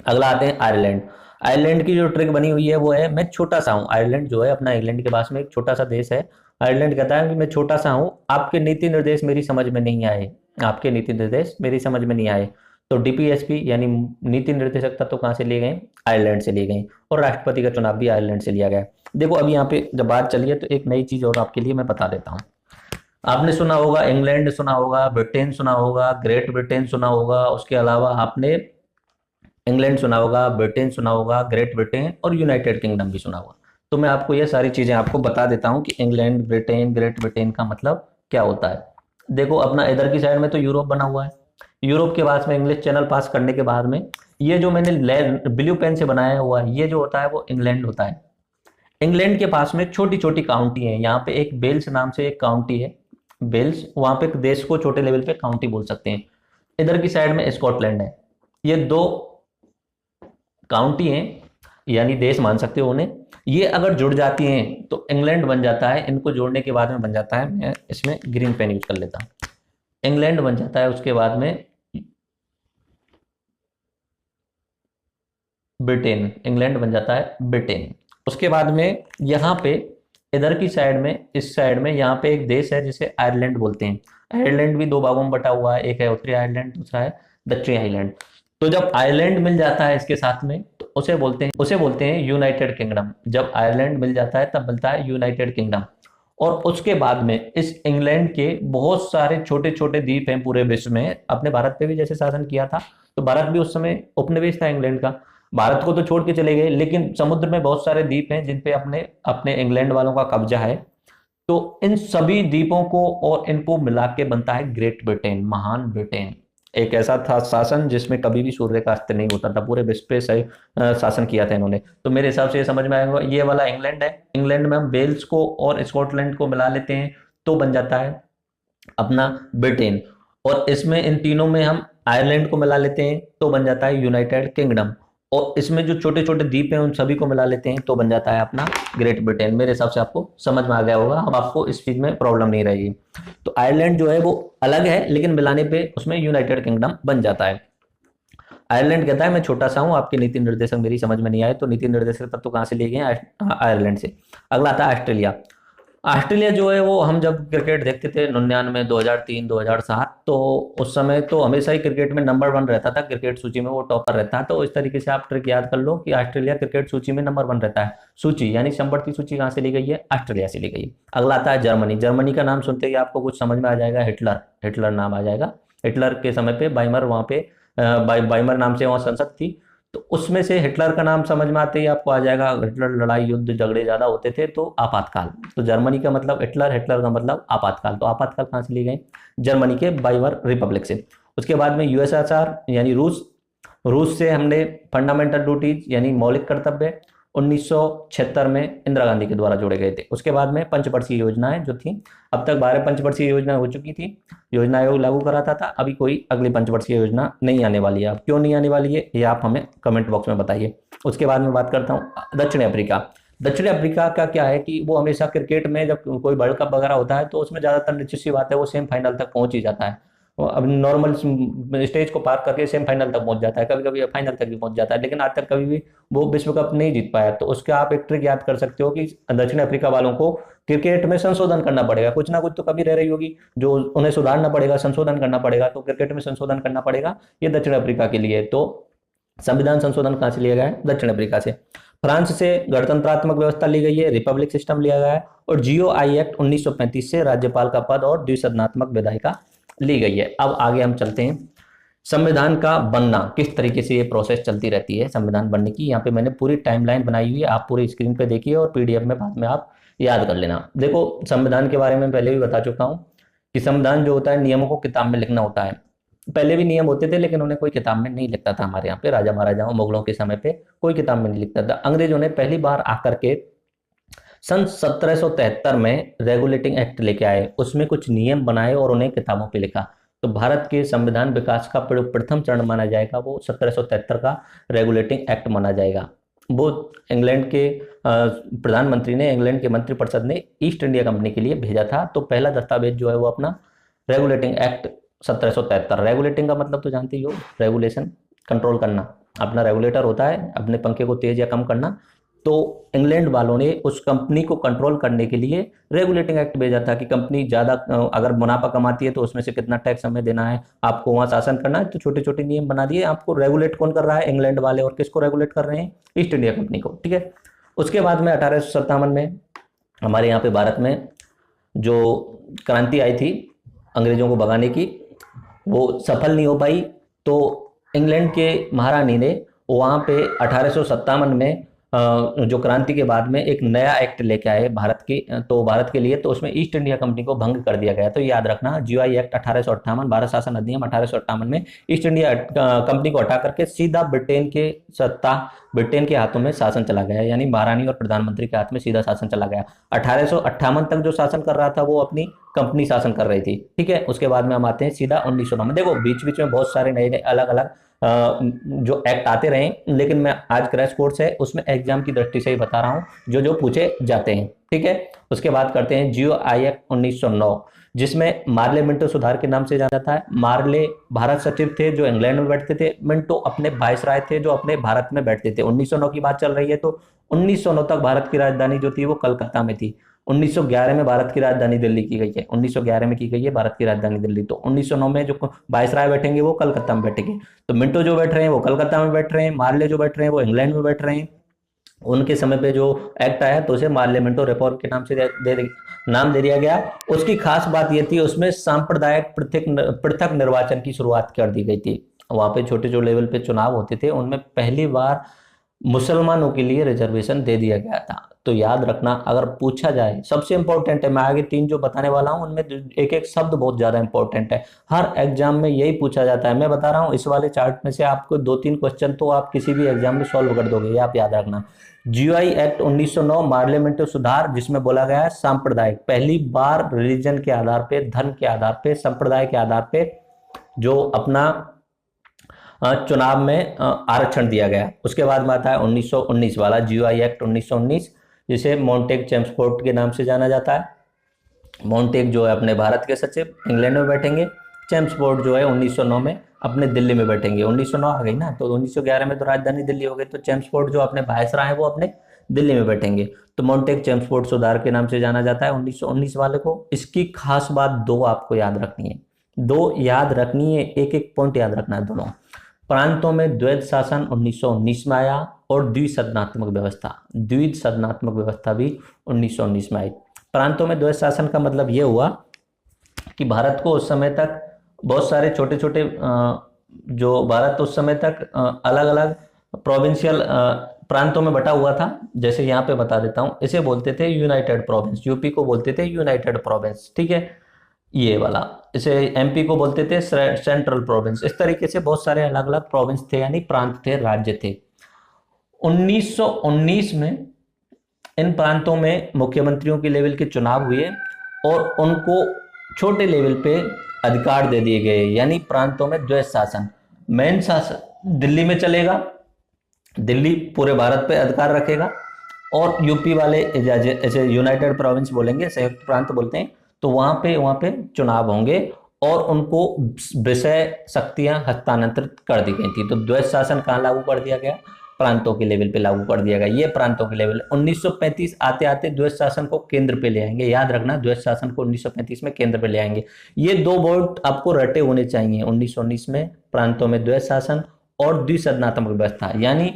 अगला आते हैं आयरलैंड। आयरलैंड की जो ट्रिक बनी हुई है वो है, मैं छोटा सा हूँ। आयरलैंड जो है अपना इंग्लैंड के पास में एक छोटा सा देश है। आयरलैंड कहता है कि मैं छोटा सा हूँ, आपके नीति निर्देश मेरी समझ में नहीं आए, आपके नीति निर्देश मेरी समझ में नहीं आए। तो डीपीएसपी यानी नीति निर्देशक तत्व तो कहाँ से लिए गए, आयरलैंड से लिए गए। और राष्ट्रपति का चुनाव भी आयरलैंड से लिया गया। देखो अभी यहाँ पे जब बात चली है तो एक नई चीज और आपके लिए मैं बता देता हूँ। आपने सुना होगा इंग्लैंड, सुना होगा ब्रिटेन, सुना होगा ग्रेट ब्रिटेन, सुना होगा, उसके अलावा आपने इंग्लैंड सुना होगा, ब्रिटेन सुना होगा, ग्रेट ब्रिटेन और यूनाइटेड किंगडम भी सुना होगा। तो मैं आपको ये सारी चीजें आपको बता देता हूँ कि इंग्लैंड, ब्रिटेन, ग्रेट ब्रिटेन का मतलब क्या होता है। देखो अपना इधर की साइड में तो यूरोप बना हुआ है, यूरोप के पास में इंग्लिश चैनल पास करने के बाद में ये जो मैंने ब्लू पेन से बनाया हुआ है, ये जो होता है वो इंग्लैंड होता है। इंग्लैंड के पास में छोटी छोटी काउंटी है, यहाँ पे एक वेल्स नाम से एक काउंटी है, वेल्स, वहां पे देश को छोटे लेवल पे काउंटी बोल सकते हैं। इधर की साइड में स्कॉटलैंड है। ये दो काउंटी हैं, यानी देश मान सकते हो उन्हें। ये अगर जुड़ जाती हैं तो इंग्लैंड बन जाता है, इनको जोड़ने के बाद में बन जाता है, मैं इसमें ग्रीन पेन यूज कर लेता हूं, इंग्लैंड बन जाता है। उसके बाद में ब्रिटेन, इंग्लैंड बन जाता है ब्रिटेन। उसके बाद में यहाँ पे इधर की साइड में, इस साइड में यहाँ पे एक देश है जिसे आयरलैंड बोलते हैं। आयरलैंड भी दो भागों में बटा हुआ है, एक है उत्तरी आयरलैंड, दूसरा है दक्षिणी आयरलैंड। तो जब आयरलैंड मिल जाता है इसके साथ में तो उसे बोलते हैं यूनाइटेड किंगडम। जब आयरलैंड मिल जाता है तब मिलता है यूनाइटेड किंगडम। और उसके बाद में इस इंग्लैंड के बहुत सारे छोटे छोटे द्वीप हैं पूरे विश्व में। अपने भारत पे भी जैसे शासन किया था, तो भारत भी उस समय उपनिवेश था इंग्लैंड का। भारत को तो छोड़ के चले गए, लेकिन समुद्र में बहुत सारे द्वीप हैं जिन पे अपने अपने इंग्लैंड वालों का कब्जा है। तो इन सभी द्वीपों को और इनको मिला के बनता है ग्रेट ब्रिटेन, महान ब्रिटेन। एक ऐसा था शासन जिसमें कभी भी सूर्य का अस्त नहीं होता था, पूरे विश्व पे सही शासन किया था इन्होंने। तो मेरे हिसाब से ये समझ में आएगा, ये वाला इंग्लैंड है, इंग्लैंड में हम वेल्स को और स्कॉटलैंड को मिला लेते हैं तो बन जाता है अपना ब्रिटेन। और इसमें इन तीनों में हम आयरलैंड को मिला लेते हैं तो बन जाता है यूनाइटेड किंगडम। और इसमें जो छोटे छोटे द्वीप हैं उन सभी को मिला लेते हैं तो बन जाता है अपना ग्रेट ब्रिटेन। मेरे हिसाब से आपको समझ में आ गया होगा, अब आपको इस चीज में प्रॉब्लम नहीं रहेगी। तो आयरलैंड जो है वो अलग है, लेकिन मिलाने पे उसमें यूनाइटेड किंगडम बन जाता है। आयरलैंड कहता है मैं छोटा सा हूं, आपके नीति निर्देशक मेरी समझ में नहीं आए, तो नीति निर्देशक तत्व तो कहां से लिए गए हैं, आयरलैंड से। अगला आता है ऑस्ट्रेलिया। ऑस्ट्रेलिया जो है वो हम जब क्रिकेट देखते थे 99, 2003, 2007, तो उस समय तो हमेशा ही क्रिकेट में नंबर 1 रहता था, क्रिकेट सूची में वो टॉपर रहता है। तो इस तरीके से आप ट्रिक याद कर लो कि ऑस्ट्रेलिया क्रिकेट सूची में नंबर 1 रहता है। सूची यानी संवर्ती सूची कहाँ से ली गई है, ऑस्ट्रेलिया से ली गई। अगला आता है जर्मनी। जर्मनी का नाम सुनते ही आपको कुछ समझ में आ जाएगा, हिटलर, हिटलर नाम आ जाएगा। हिटलर के समय पे बाइमर वहाँ पे बाइमर नाम से वहाँ संसद थी, तो उसमें से हिटलर का नाम समझ में आते ही आपको आ जाएगा, हिटलर लड़ाई युद्ध झगड़े ज्यादा होते थे तो आपातकाल। तो जर्मनी का मतलब हिटलर, हिटलर का मतलब आपातकाल। तो आपातकाल कहाँ से लिए गए, जर्मनी के बाइमर रिपब्लिक से। उसके बाद में यूएसएसआर यानी रूस, रूस से हमने फंडामेंटल ड्यूटीज यानी मौलिक कर्तव्य, 1976 में इंदिरा गांधी के द्वारा जोड़े गए थे। उसके बाद में पंचवर्षीय योजनाएं जो थी, अब तक 12 पंचवर्षीय योजना हो चुकी थी, योजना आयोग लागू कराता था, अभी कोई अगली पंचवर्षीय योजना नहीं आने वाली है। अब क्यों नहीं आने वाली है ये आप हमें कमेंट बॉक्स में बताइए। उसके बाद में बात करता हूँ दक्षिण अफ्रीका। दक्षिण अफ्रीका का क्या है कि वो हमेशा क्रिकेट में जब कोई वर्ल्ड कप वगैरह होता है तो उसमें ज्यादातर निश्चित सी बात है वो सेमीफाइनल तक पहुंच ही जाता है। वो अब नॉर्मल स्टेज को पार करके सेमीफाइनल तक पहुंच जाता है, कभी कभी फाइनल तक भी पहुंच जाता है, लेकिन आज तक कभी भी वो विश्व कप नहीं जीत पाया। तो उसका आप एक ट्रिक याद कर सकते हो कि दक्षिण अफ्रीका वालों को क्रिकेट में संशोधन करना पड़ेगा, कुछ ना कुछ तो कभी रह रही होगी जो उन्हें सुधारना पड़ेगा, संशोधन करना पड़ेगा। तो क्रिकेट में संशोधन करना पड़ेगा ये दक्षिण अफ्रीका के लिए। तो संविधान संशोधन कहां से लिया गया है? दक्षिण अफ्रीका से। फ्रांस से गणतंत्रात्मक व्यवस्था ली गई है, रिपब्लिक सिस्टम लिया गया है। और जीओआई एक्ट 1935 से राज्यपाल का पद और द्विसदनात्मक विधायिका ली गई है। अब आगे हम चलते हैं संविधान का बनना, किस तरीके से ये प्रोसेस चलती रहती है संविधान बनने की। यहाँ पे मैंने पूरी टाइमलाइन बनाई हुई है, आप पूरी स्क्रीन पे देखिए और पीडीएफ में बाद में आप याद कर लेना। देखो संविधान के बारे में पहले भी बता चुका हूँ कि संविधान जो होता है नियमों को किताब में लिखना होता है। पहले भी नियम होते थे लेकिन उन्हें कोई किताब में नहीं लिखता था। हमारे यहाँ पे राजा महाराजाओं मुगलों के समय पे कोई किताब में नहीं लिखता था। अंग्रेजों ने पहली बार आकर के सन 1773 में रेगुलेटिंग एक्ट लेके आए, उसमें कुछ नियम बनाए और उन्हें किताबों पे लिखा। तो भारत के संविधान विकास का प्रथम चरण माना जाएगा वो 1773 का रेगुलेटिंग एक्ट माना जाएगा। वो इंग्लैंड के प्रधानमंत्री ने, इंग्लैंड के मंत्रिपरिषद ने ईस्ट इंडिया कंपनी के लिए भेजा था। तो पहला दस्तावेज जो है वो अपना रेगुलेटिंग एक्ट 1773। रेगुलेटिंग का मतलब तो जानते ही हो, रेगुलेशन, कंट्रोल करना। अपना रेगुलेटर होता है, अपने पंखे को तेज या कम करना। तो इंग्लैंड वालों ने उस कंपनी को कंट्रोल करने के लिए रेगुलेटिंग एक्ट भेजा था कि कंपनी ज्यादा अगर मुनाफा कमाती है तो उसमें से कितना टैक्स हमें देना है, आपको वहां शासन करना है। तो छोटे छोटे नियम बना दिए। आपको रेगुलेट कौन कर रहा है? इंग्लैंड वाले। और किसको रेगुलेट कर रहे हैं? ईस्ट इंडिया कंपनी को। ठीक है। उसके बाद में 1857 में हमारे यहाँ पे भारत में जो क्रांति आई थी अंग्रेजों को भगाने की, वो सफल नहीं हो पाई। तो इंग्लैंड के महारानी ने वहां पे 1857 में जो क्रांति के बाद में एक नया एक्ट लेके आए भारत के लिए। तो उसमें ईस्ट इंडिया कंपनी को भंग कर दिया गया। तो याद रखना जीओआई एक्ट 1858, भारत शासन अधिनियम 1858 में ईस्ट इंडिया कंपनी को हटा करके सीधा ब्रिटेन के हाथों में शासन चला गया, यानी महारानी और प्रधानमंत्री के हाथ में सीधा शासन चला गया। 1858 तक जो शासन कर रहा था वो अपनी कंपनी शासन कर रही थी। ठीक है। उसके बाद में हम आते हैं सीधा 1909 में। देखो बीच बीच में बहुत सारे नए नए अलग अलग जो एक्ट आते रहे, लेकिन मैं आज क्रैश कोर्स है उसमें एग्जाम की दृष्टि से ही बता रहा हूं जो जो पूछे जाते हैं। ठीक है। उसके बाद करते हैं जीओआई एक्ट 1909, जिसमें मार्ले मिंटो सुधार के नाम से जाना जाता है। मार्ले भारत सचिव थे जो इंग्लैंड में बैठते थे, मिंटो अपने वायसराय थे जो अपने भारत में बैठते थे। 1909 की बात चल रही है तो 1909 तक भारत की राजधानी जो थी वो कलकत्ता में थी। 1911 में भारत की राजधानी दिल्ली की गई है, 1911 में की गई है भारत की राजधानी दिल्ली। तो 1909 में जो वायसराय बैठेंगे वो कलकत्ता में बैठेंगे। तो मिंटो जो बैठ रहे हैं वो कलकत्ता में बैठ रहे हैं, मार्ले जो बैठ रहे हैं वो इंग्लैंड में बैठ रहे हैं। उनके समय पे जो एक्ट आया तो उसे मार्ले मिंटो रिपोर्ट के नाम से नाम दे दिया गया। उसकी खास बात यह थी उसमें सांप्रदायिक पृथक निर्वाचन की शुरुआत कर दी गई थी। वहां पे छोटे जो लेवल पे चुनाव होते थे उनमें पहली बार मुसलमानों के लिए रिजर्वेशन दे दिया गया था। तो याद रखना अगर पूछा जाए, सबसे इंपॉर्टेंट है, मैं आगे 3 जो बताने वाला हूं उनमें एक एक शब्द बहुत ज्यादा इंपॉर्टेंट है, हर एग्जाम में यही पूछा जाता है। मैं बता रहा हूं इस वाले चार्ट में से आपको 2-3 क्वेश्चन तो आप किसी भी एग्जाम में सॉल्व कर दोगे, ये आप याद रखना। जीओआई एक्ट 1909 पार्लियामेंट्री सुधार, जिसमें बोला गया है सांप्रदायिक, पहली बार रिलीजन के आधार पे, धर्म के आधार पे, संप्रदाय के आधार पे जो अपना चुनाव में आरक्षण दिया गया। उसके बाद में आता है 1919 वाला जीओआई एक्ट 1919, जिसे मॉन्टेग चेम्सफोर्ड के नाम से जाना जाता है। मॉन्टेग जो है अपने भारत के सचिव इंग्लैंड में बैठेंगे, चेम्सफोर्ड जो है 1909 में अपने दिल्ली में बैठेंगे। 1909 आ गई ना, तो 1911 में तो राजधानी दिल्ली हो गई, तो चेम्सफोर्ड जो अपने वायसराय है वो अपने दिल्ली में बैठेंगे। तो मॉन्टेग चेम्सफोर्ड सुधार के नाम से जाना जाता है 1919 वाले को। इसकी खास बात 2 आपको याद रखनी है, 2 याद रखनी है, एक एक पॉइंट याद रखना है। दोनों प्रांतों में द्वैध शासन 1919 में आया और द्विसदनात्मक व्यवस्था भी 1919 में आई। प्रांतों में द्वैध शासन का मतलब यह हुआ कि भारत को उस समय तक बहुत सारे छोटे छोटे जो भारत उस समय तक अलग अलग प्रोविंशियल प्रांतों में बटा हुआ था। जैसे यहाँ पे बता देता हूँ, इसे बोलते थे यूनाइटेड प्रोविंस, यूपी को बोलते थे यूनाइटेड प्रोविंस, ठीक है, ये वाला। इसे एमपी को बोलते थे सेंट्रल प्रोविंस। इस तरीके से बहुत सारे अलग अलग प्रोविंस थे, यानी प्रांत थे, राज्य थे। 1919 में इन प्रांतों में मुख्यमंत्रियों के लेवल के चुनाव हुए और उनको छोटे लेवल पे अधिकार दे दिए गए, यानी प्रांतों में द्वैत शासन। मेन शासन दिल्ली में चलेगा, दिल्ली पूरे भारत पे अधिकार रखेगा, और यूपी वाले ऐसे यूनाइटेड प्रोविंस बोलेंगे, संयुक्त प्रांत बोलते हैं, तो वहां पे चुनाव होंगे और उनको विषय शक्तियां हस्तांतरित कर दी गई थी। तो द्वैत शासन कहाँ लागू कर दिया गया? प्रांतों के लेवल पे लागू कर दिया गया। ये प्रांतों के लेवल 1935 आते आते द्वैत शासन को केंद्र पे ले आएंगे। याद रखना, द्वैत शासन को 1935 में केंद्र पे ले आएंगे। ये दो वर्ड आपको रटे होने चाहिए, 1919 में प्रांतों में द्वैत शासन और द्विसदनात्मक व्यवस्था, यानी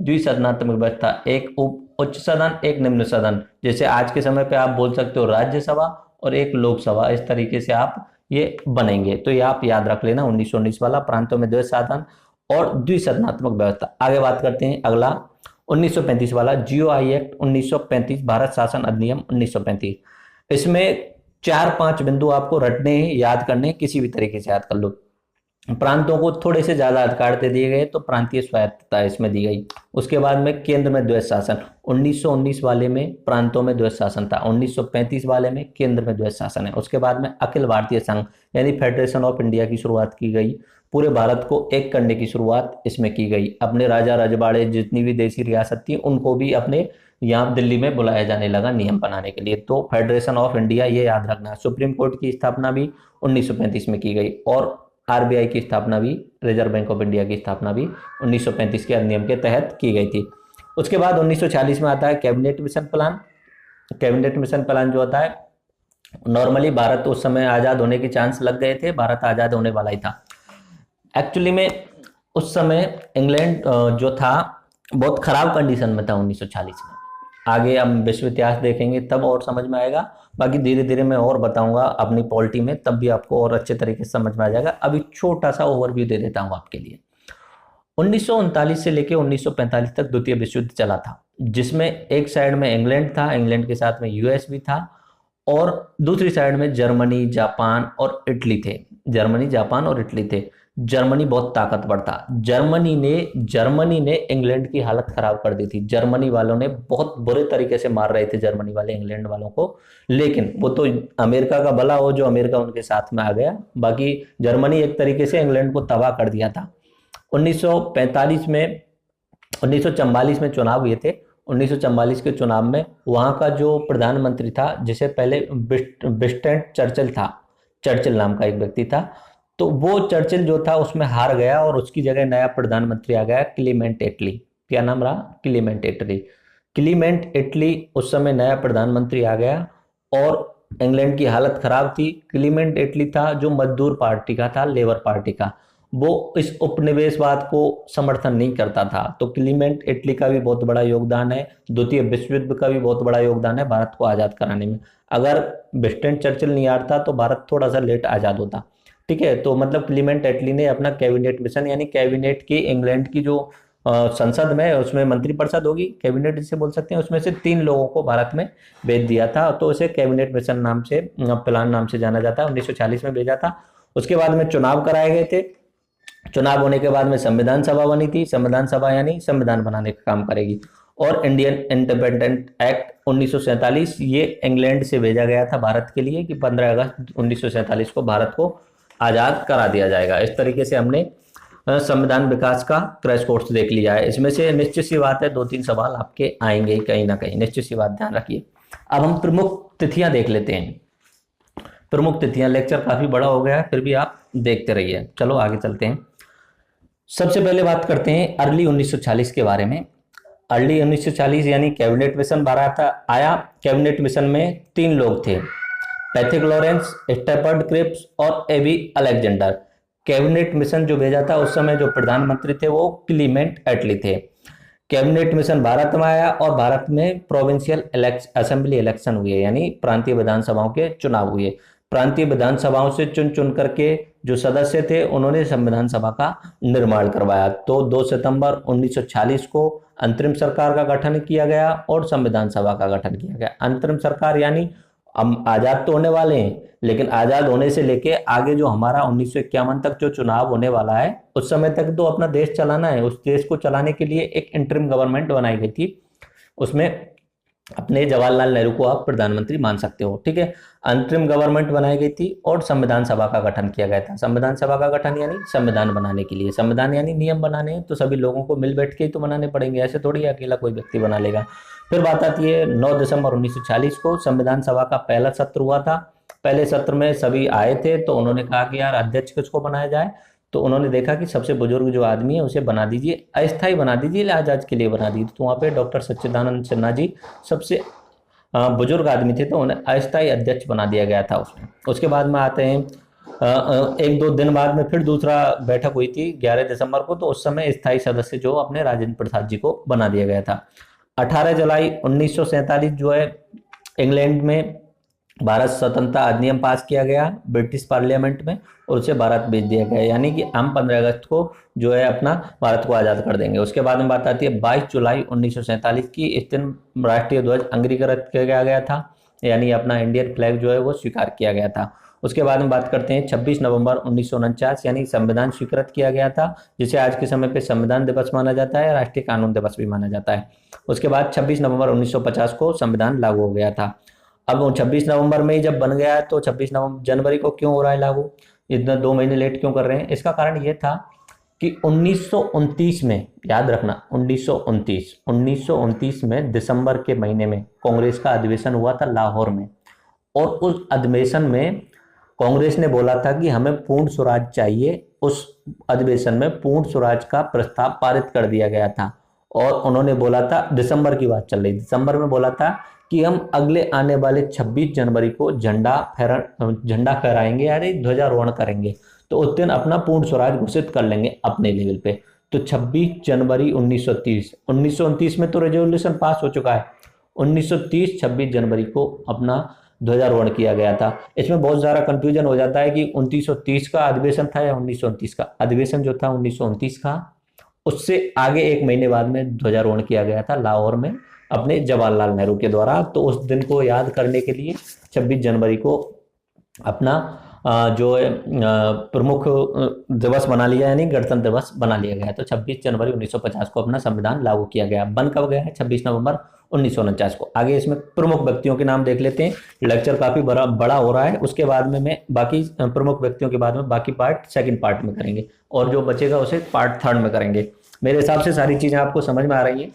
द्विसदनात्मक व्यवस्था, एक उच्च सदन एक निम्न सदन। जैसे आज के समय पे आप बोल सकते हो राज्यसभा और एक लोकसभा, इस तरीके से आप ये बनेंगे। तो ये आप याद रख लेना, 1919 वाला प्रांतों में द्वैत शासन और द्विसदनात्मक व्यवस्था। आगे बात करते हैं अगला 1935 वाला जीओआई एक्ट 1935, भारत शासन अधिनियम 1935। इसमें 4-5 बिंदु आपको रटने हैं, याद करने, किसी भी तरीके से याद कर लो। प्रांतों को थोड़े से ज्यादा अधिकार दे दिए गए, तो प्रांतीय स्वायत्तता इसमें दी गई। उसके बाद में केंद्र में द्वैत शासन, 1919 वाले में प्रांतों में द्वैत शासन था, 1935 वाले में केंद्र में द्वैत शासन है। उसके बाद में अखिल भारतीय संघ यानी फेडरेशन ऑफ इंडिया की शुरुआत की गई। पूरे भारत को एक करने की शुरुआत इसमें की गई। अपने राजा रजवाड़े जितनी भी देशी रियासत थी उनको भी अपने यहाँ दिल्ली में बुलाया जाने लगा नियम बनाने के लिए। तो फेडरेशन ऑफ इंडिया, ये याद रखना। सुप्रीम कोर्ट की स्थापना भी 1935 में की गई और आरबीआई की स्थापना भी, रिजर्व बैंक ऑफ इंडिया की स्थापना भी 1935 के अधिनियम के तहत की गई थी। उसके बाद 1940 में आता है cabinet mission plan. Cabinet mission plan जो होता है, नॉर्मली भारत उस समय आजाद होने के चांस लग गए थे, भारत आजाद होने वाला ही था। एक्चुअली में उस समय इंग्लैंड जो था बहुत खराब कंडीशन में था 1940 में। आगे हम विश्व इतिहास देखेंगे तब और समझ में आएगा। बाकी धीरे धीरे मैं और बताऊंगा अपनी पॉलिटी में, तब भी आपको और अच्छे तरीके से समझ में आ जाएगा। अभी छोटा सा ओवरव्यू दे देता हूं आपके लिए। 1939 से लेकर 1945 तक द्वितीय विश्व युद्ध चला था, जिसमें एक साइड में इंग्लैंड था, इंग्लैंड के साथ में यूएस भी था, और दूसरी साइड में जर्मनी, जापान और इटली थे। जर्मनी, जापान और इटली थे। जर्मनी बहुत ताकतवर था। जर्मनी ने इंग्लैंड की हालत खराब कर दी थी। जर्मनी वालों ने बहुत बुरे तरीके से मार रहे थे जर्मनी वाले इंग्लैंड वालों को, लेकिन वो तो अमेरिका का भला हो जो अमेरिका उनके साथ में आ गया। बाकी जर्मनी एक तरीके से इंग्लैंड को तबाह कर दिया था। 1945 में 1944 में चुनाव हुए थे। 1944 के चुनाव में वहां का जो प्रधानमंत्री था, जिसे पहले विंस्टन चर्चिल था, चर्चिल नाम का एक व्यक्ति था, तो वो चर्चिल जो था उसमें हार गया और उसकी जगह नया प्रधानमंत्री आ गया, क्लीमेंट एटली। क्या नाम रहा? क्लीमेंट एटली। क्लीमेंट एटली उस समय नया प्रधानमंत्री आ गया और इंग्लैंड की हालत खराब थी। क्लीमेंट एटली था जो मजदूर पार्टी का था, लेबर पार्टी का। वो इस उपनिवेशवाद को समर्थन नहीं करता था। तो क्लीमेंट एटली का भी बहुत बड़ा योगदान है, द्वितीय विश्व युद्ध का भी बहुत बड़ा योगदान है भारत को आजाद कराने में। अगर विंस्टन चर्चिल नहीं आता तो भारत थोड़ा सा लेट आजाद होता। ठीक है, तो मतलब क्लीमेंट एटली ने अपना कैबिनेट मिशन, यानी कैबिनेट की इंग्लैंड की जो संसद में, उसमें मंत्रिपरिषद होगी, कैबिनेट जिसे बोल सकते हैं, उसमें से 3 लोगों को भारत में भेज दिया था। तो उसे कैबिनेट मिशन नाम से, प्लान नाम से जाना जाता है। 1940 में भेजा था। उसके बाद में चुनाव कराए गए थे। चुनाव होने के बाद में संविधान सभा बनी थी। संविधान सभा यानी संविधान बनाने का काम करेगी। और इंडियन इंडिपेंडेंट एक्ट 1947, ये इंग्लैंड से भेजा गया था भारत के लिए कि 15 अगस्त 1947 को भारत को आजाद करा दिया जाएगा। इस तरीके से हमने संविधान विकास का क्रैश कोर्स देख लिया है। इसमें से निश्चित सी बात है 2-3 सवाल आपके आएंगे कहीं ना कहीं, निश्चित सी बात ध्यान रखिए। अब हम प्रमुख तिथियां देख लेते हैं। प्रमुख तिथियां, लेक्चर काफी बड़ा हो गया है, फिर भी आप देखते रहिए। चलो आगे चलते हैं। सबसे पहले बात करते हैं अर्ली 1940 के बारे में। अर्ली 1940 यानी कैबिनेट मिशन भारत आया। कैबिनेट मिशन में 3 लोग थे, पैथिक लॉरेंस, स्टेफर्ड क्रिप्स और एबी अलेक्जेंडर। कैबिनेट मिशन जो भेजा था उस समय जो प्रधानमंत्री थे वो क्लीमेंट एटली थे। कैबिनेट मिशन भारत में आया और भारत में प्रोविंशियल असेंबली इलेक्शन हुए, यानी प्रांतीय विधानसभाओं के चुनाव हुए। प्रांतीय विधानसभाओं से चुन चुन करके जो सदस्य थे उन्होंने संविधान सभा का निर्माण करवाया। तो 2 सितंबर 1940 को अंतरिम सरकार का गठन किया गया और संविधान सभा का गठन किया गया। अंतरिम सरकार यानी हम आजाद तो होने वाले हैं, लेकिन आजाद होने से लेके आगे जो हमारा 1951 तक जो चुनाव होने वाला है, उस समय तक तो अपना देश चलाना है। उस देश को चलाने के लिए एक इंटरिम गवर्नमेंट बनाई गई थी, उसमें अपने जवाहरलाल नेहरू को आप प्रधानमंत्री मान सकते हो, ठीक है। अंतरिम गवर्नमेंट बनाई गई थी और संविधान सभा का गठन किया गया था। संविधान सभा का गठन यानी संविधान बनाने के लिए, संविधान यानी नियम बनाने हैं, तो सभी लोगों को मिल बैठ के ही तो बनाने पड़ेंगे, ऐसे थोड़ी अकेला कोई व्यक्ति बना लेगा। फिर बात आती है 9 दिसंबर 1940 को संविधान सभा का पहला सत्र हुआ था। पहले सत्र में सभी आए थे, तो उन्होंने कहा कि यार अध्यक्ष किसको बनाया जाए, तो उन्होंने देखा कि सबसे बुजुर्ग जो आदमी है उसे बना दीजिए, अस्थायी बना दीजिए, आज के लिए बना दीजिए। तो वहाँ पे डॉक्टर सच्चिदानंद सिन्हा जी सबसे बुजुर्ग आदमी थे, तो उन्हें अस्थायी अध्यक्ष बना दिया गया था उसमें। उसके बाद में आते हैं एक दो दिन बाद में फिर दूसरा बैठक हुई थी 11 दिसंबर को, तो उस समय स्थायी सदस्य जो अपने राजेंद्र प्रसाद जी को बना दिया गया था। 18 जुलाई 1947 जो है इंग्लैंड में भारत स्वतंत्रता अधिनियम पास किया गया ब्रिटिश पार्लियामेंट में, और उसे भारत भेज दिया गया, यानी कि हम 15 अगस्त को जो है अपना भारत को आज़ाद कर देंगे। उसके बाद में बात आती है 22 जुलाई 1947 की। इस दिन राष्ट्रीय ध्वज अंगीकृत किया गया था, यानी अपना इंडियन फ्लैग जो है वो स्वीकार किया गया था। उसके बाद में बात करते हैं 26 नवंबर 1949, यानी संविधान स्वीकृत किया गया था, जिसे आज के समय पे संविधान दिवस माना जाता है, राष्ट्रीय कानून दिवस भी माना जाता है। उसके बाद 26 नवंबर 1950 को संविधान लागू हो गया था। अब 26 नवंबर में ही जब बन गया है, तो 26 जनवरी को क्यों हो रहा है लागू, इतना 2 महीने लेट क्यों कर रहे हैं? इसका कारण यह था कि 1929 में, याद रखना 1929 में दिसंबर के महीने में कांग्रेस का अधिवेशन हुआ था लाहौर में, और उस अधिवेशन में कांग्रेस ने बोला था कि हमें पूर्ण स्वराज चाहिए। उस अधिवेशन में पूर्ण स्वराज का प्रस्ताव पारित कर दिया गया था, और उन्होंने बोला था, दिसंबर की बात चल रही, दिसंबर में बोला था कि हम अगले आने वाले 26 जनवरी को झंडा फहराएंगे, यानी ध्वजारोहण करेंगे, तो उस दिन अपना पूर्ण स्वराज घोषित कर लेंगे अपने लेवल पे। तो 26 जनवरी 1929 में तो रेजोल्यूशन पास हो चुका है, 1930 26 जनवरी को अपना ध्वजारोहण किया गया था। इसमें बहुत सारा कंफ्यूजन हो जाता है कि 1930 का अधिवेशन था या 1929 का अधिवेशन। जो था 1929 का, उससे आगे एक महीने बाद में ध्वजारोहण किया गया था लाहौर में अपने जवाहरलाल नेहरू के द्वारा। तो उस दिन को याद करने के लिए 26 जनवरी को अपना जो है प्रमुख दिवस बना लिया, यानी गणतंत्र दिवस बना लिया गया। तो 26 जनवरी 1950 को अपना संविधान लागू किया गया। बन कब गया है? 26 नवंबर 1949 को। आगे इसमें प्रमुख व्यक्तियों के नाम देख लेते हैं। लेक्चर काफी बड़ा हो रहा है, उसके बाद में मैं बाकी प्रमुख व्यक्तियों के बाद में बाकी पार्ट सेकंड पार्ट में करेंगे, और जो बचेगा उसे पार्ट थर्ड में करेंगे। मेरे हिसाब से सारी चीजें आपको समझ में आ रही हैं।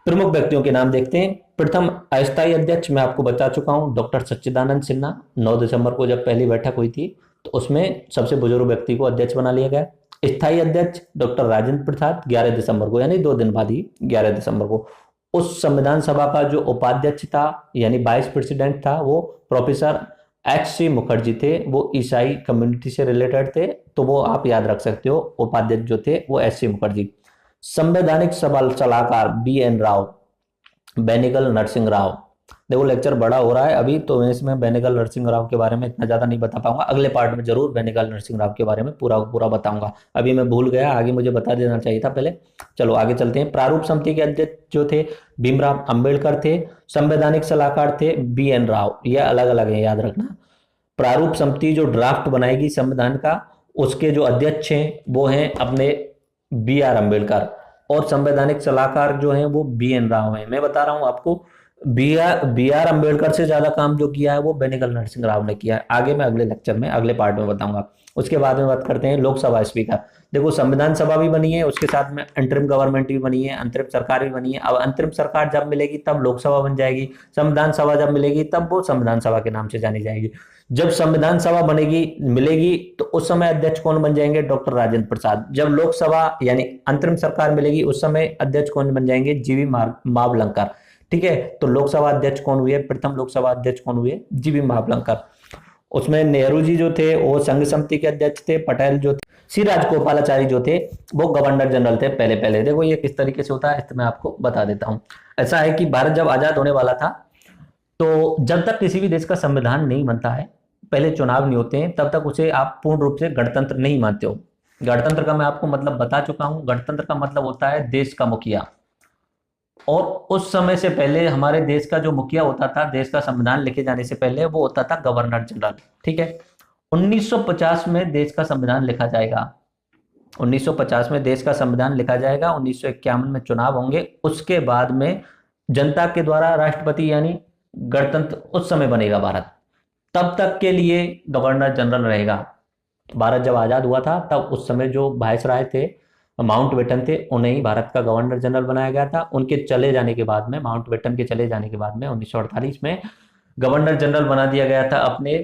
प्रमुख व्यक्तियों के नाम देखते हैं। प्रथम अस्थायी अध्यक्ष मैं आपको बता चुका हूं, डॉक्टर सच्चिदानंद सिन्हा। 9 दिसंबर को जब पहली बैठक हुई थी, तो उसमें सबसे बुजुर्ग व्यक्ति को अध्यक्ष बना लिया गया। स्थायी अध्यक्ष डॉक्टर राजेंद्र प्रसाद 11 दिसंबर को, यानी 2 दिन बाद ही 11 दिसंबर को। उस संविधान सभा का जो उपाध्यक्ष था, यानी वाइस प्रेसिडेंट था, वो प्रोफेसर एच.सी. मुखर्जी थे। वो ईसाई कम्युनिटी से रिलेटेड थे, तो वो आप याद रख सकते हो। उपाध्यक्ष जो थे वो एच.सी. मुखर्जी। संवैधानिक सलाहकार बी.एन. राव, बेनिगल नरसिंह राव। देखो लेक्चर बड़ा हो रहा है अभी, तो मैं इसमें बेनिगल नरसिंह राव के बारे में इतना ज्यादा नहीं बता पाऊंगा। अगले पार्ट में जरूर बेनिगल नरसिंह राव के बारे में पूरा बताऊंगा। अभी मैं भूल गया, आगे मुझे बता देना चाहिए था पहले। चलो आगे चलते हैं। प्रारूप समिति के अध्यक्ष जो थे भीमराव अंबेडकर थे। संवैधानिक सलाहकार थे बी.एन. राव। यह अलग अलग है, याद रखना। प्रारूप समिति जो ड्राफ्ट बनाएगी संविधान का, उसके जो अध्यक्ष हैं वो हैं अपने बी.आर. अंबेडकर, और संवैधानिक सलाहकार जो हैं वो बी.एन. राव हैं। मैं बता रहा हूं आपको, बी.आर. अंबेडकर से ज्यादा काम जो किया है वो बेनिगल नरसिंह राव ने किया है। आगे मैं अगले लेक्चर में, अगले पार्ट में बताऊंगा। उसके बाद में बात करते हैं लोकसभा स्पीकर। देखो संविधान सभा भी बनी है, उसके साथ में अंतरिम गवर्नमेंट भी बनी है, अंतरिम सरकार भी बनी है। अब अंतरिम सरकार जब मिलेगी तब लोकसभा बन जाएगी, संविधान सभा जब मिलेगी तब वो संविधान सभा के नाम से जानी जाएगी। जब संविधान सभा मिलेगी तो उस समय अध्यक्ष कौन बन जाएंगे? डॉक्टर राजेंद्र प्रसाद। जब लोकसभा यानी अंतरिम सरकार मिलेगी उस समय अध्यक्ष कौन बन जाएंगे? जी.वी. मावलंकर। ठीक है, तो लोकसभा अध्यक्ष कौन हुए? प्रथम लोकसभा अध्यक्ष कौन हुए? जी.वी. मावलंकर। उसमें नेहरू जी जो थे वो संघ समिति के अध्यक्ष थे। पटेल जो थे, श्री राजगोपालाचारी जो थे वो गवर्नर जनरल थे पहले। देखो ये किस तरीके से होता है, इसमें मैं आपको बता देता हूं। ऐसा है कि भारत जब आजाद होने वाला था, तो जब तक किसी भी देश का संविधान नहीं बनता है, पहले चुनाव नहीं होते हैं, तब तक उसे आप पूर्ण रूप से गणतंत्र नहीं मानते हो। गणतंत्र का मैं आपको मतलब बता चुका हूं। गणतंत्र का मतलब होता है देश का मुखिया। और उस समय से पहले हमारे देश का जो मुखिया होता था, देश का संविधान लिखे जाने से पहले, वो होता था गवर्नर जनरल। ठीक है, 1950 में देश का संविधान लिखा जाएगा। 1950 में देश का संविधान लिखा जाएगा। 1951 में चुनाव होंगे। उसके बाद में जनता के द्वारा राष्ट्रपति यानी गणतंत्र उस समय बनेगा भारत। तब तक के लिए गवर्नर जनरल रहेगा। भारत जब आजाद हुआ था तब उस समय जो वायसराय थे, माउंटबेटन थे, उन्हें ही भारत का गवर्नर जनरल बनाया गया था। उनके चले जाने के बाद में, माउंटबेटन के चले जाने के बाद में 1948 में गवर्नर जनरल बना दिया गया था अपने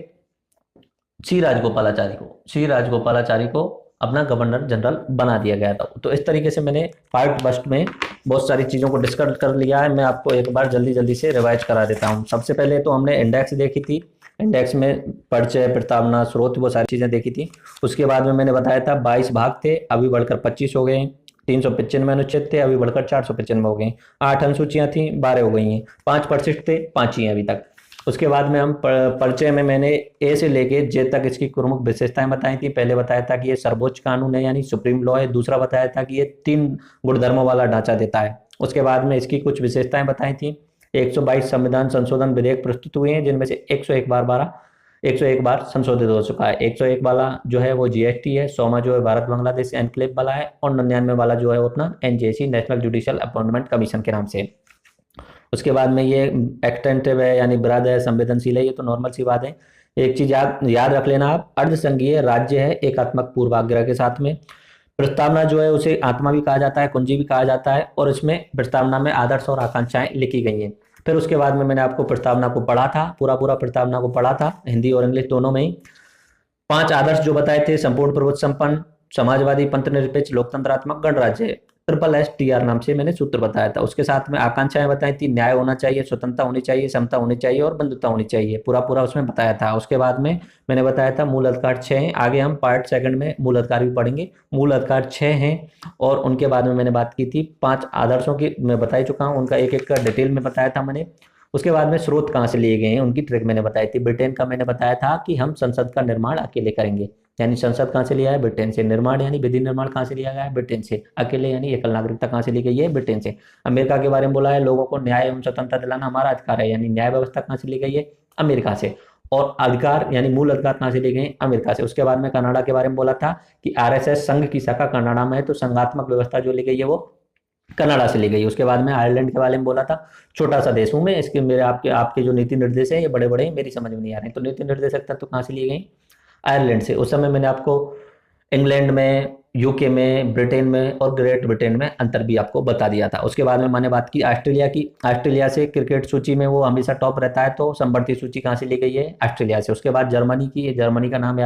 सी राजगोपालाचारी को। सी राजगोपालाचारी को अपना गवर्नर जनरल बना दिया गया था। तो इस तरीके से मैंने पार्ट फर्स्ट में बहुत सारी चीज़ों को डिस्कस कर लिया है। मैं आपको एक बार जल्दी जल्दी से रिवाइज करा देता हूँ। सबसे पहले तो हमने इंडेक्स देखी थी। इंडेक्स में परिचय, प्रस्तावना, स्रोत, वो सारी चीज़ें देखी थी। उसके बाद में मैंने बताया था 22 भाग थे, अभी बढ़कर 25 हो गए हैं। 395 अनुच्छेद थे, अभी बढ़कर 495 हो गए। 8 अनुसूचियां थी, 12 हो गई हैं। 5 परिशिष्ट थे, 5 ही हैं अभी तक। उसके बाद में हम परिचय में मैंने ए से लेके जे तक इसकी प्रमुख विशेषताएं बताई थी। पहले बताया था कि ये सर्वोच्च कानून है यानी सुप्रीम लॉ है। दूसरा बताया था कि ये 3 गुणधर्मों वाला ढांचा देता है। उसके बाद में इसकी कुछ विशेषताएं बताई थी। 122 संविधान संशोधन विधेयक प्रस्तुत हुए हैं, जिनमें से 101 बार संशोधित हो चुका है। 101 वाला जो है वो जीएसटी है, 100वां जो है भारत बांग्लादेश एनक्लेव वाला है, और 99 वाला जो है वो अपना NJC, national judicial appointment commission के नाम से। उसके बाद में ये एक्सटेंसिव है यानी बृहद है, संवेदनशील है, ये तो नॉर्मल सी बात है। एक चीज याद रख लेना आप, अर्धसंघीय राज्य है एकात्मक पूर्वाग्रह के साथ में। प्रस्तावना जो है उसे आत्मा भी कहा जाता है, कुंजी भी कहा जाता है, और इसमें प्रस्तावना में आदर्श और आकांक्षाएं लिखी गई हैं। फिर उसके बाद में मैंने आपको प्रस्तावना को पढ़ा था, पूरा प्रस्तावना को पढ़ा था, हिंदी और इंग्लिश दोनों में ही। 5 आदर्श जो बताए थे: संपूर्ण प्रभुत्व संपन्न, समाजवादी, पंथनिरपेक्ष, लोकतंत्रात्मक, गणराज्य, SSSTR नाम से मैंने सूत्र बताया था। उसके साथ में आकांक्षाएं बताई थी: न्याय होना चाहिए, स्वतंत्रता होनी चाहिए, समता होनी चाहिए और बंधुता होनी चाहिए। पूरा उसमें बताया था। उसके बाद में मैंने बताया था मूल अधिकार 6 हैं। आगे हम पार्ट सेकंड में मूल अधिकार भी पढ़ेंगे। मूल अधिकार 6 हैं। और उनके बाद में मैंने बात की थी 5 आदर्शों की, मैं बता ही चुका हूँ, उनका एक एक का डिटेल में बताया था मैंने। उसके बाद में स्रोत कहाँ से लिए गए हैं उनकी ट्रिक मैंने बताई थी। ब्रिटेन का मैंने बताया था कि हम संसद का निर्माण अकेले करेंगे, यानी संसद कहाँ से लिया है? ब्रिटेन से। निर्माण यानी विधि निर्माण कहाँ से लिया गया है? ब्रिटेन से। अकेले यानी एकल नागरिकता कहाँ से ली गई है? ब्रिटेन से। अमेरिका के बारे में बोला है लोगों को न्याय एवं स्वतंत्रता दिलाना हमारा अधिकार है, यानी न्याय व्यवस्था कहाँ से ली गई है? अमेरिका से। और अधिकार यानी मूल अधिकार कहाँ से लिए गए? अमेरिका से। उसके बाद में कनाडा के बारे में बोला था कि आरएसएस संघ की शाखा कनाडा में है, तो संघात्मक व्यवस्था जो ली गई है वो कनाडा से ली गई। उसके बाद में आयरलैंड के बारे में बोला था, छोटा सा देश हूं मैं, इसके मेरे आपके जो नीति निर्देश है ये बड़े बड़े मेरी समझ में नहीं आ रहे हैं, तो नीति निर्देशक तत्व कहाँ से लिए गए? आयरलैंड से। उस समय मैंने आपको इंग्लैंड में, यूके में, ब्रिटेन में और ग्रेट ब्रिटेन में अंतर भी आपको बता दिया था। उसके बाद में मैंने बात की ऑस्ट्रेलिया की। ऑस्ट्रेलिया से क्रिकेट सूची में वो हमेशा टॉप रहता है, तो संवर्ती सूची कहाँ से ली गई है? ऑस्ट्रेलिया से। उसके बाद जर्मनी की। जर्मनी का नाम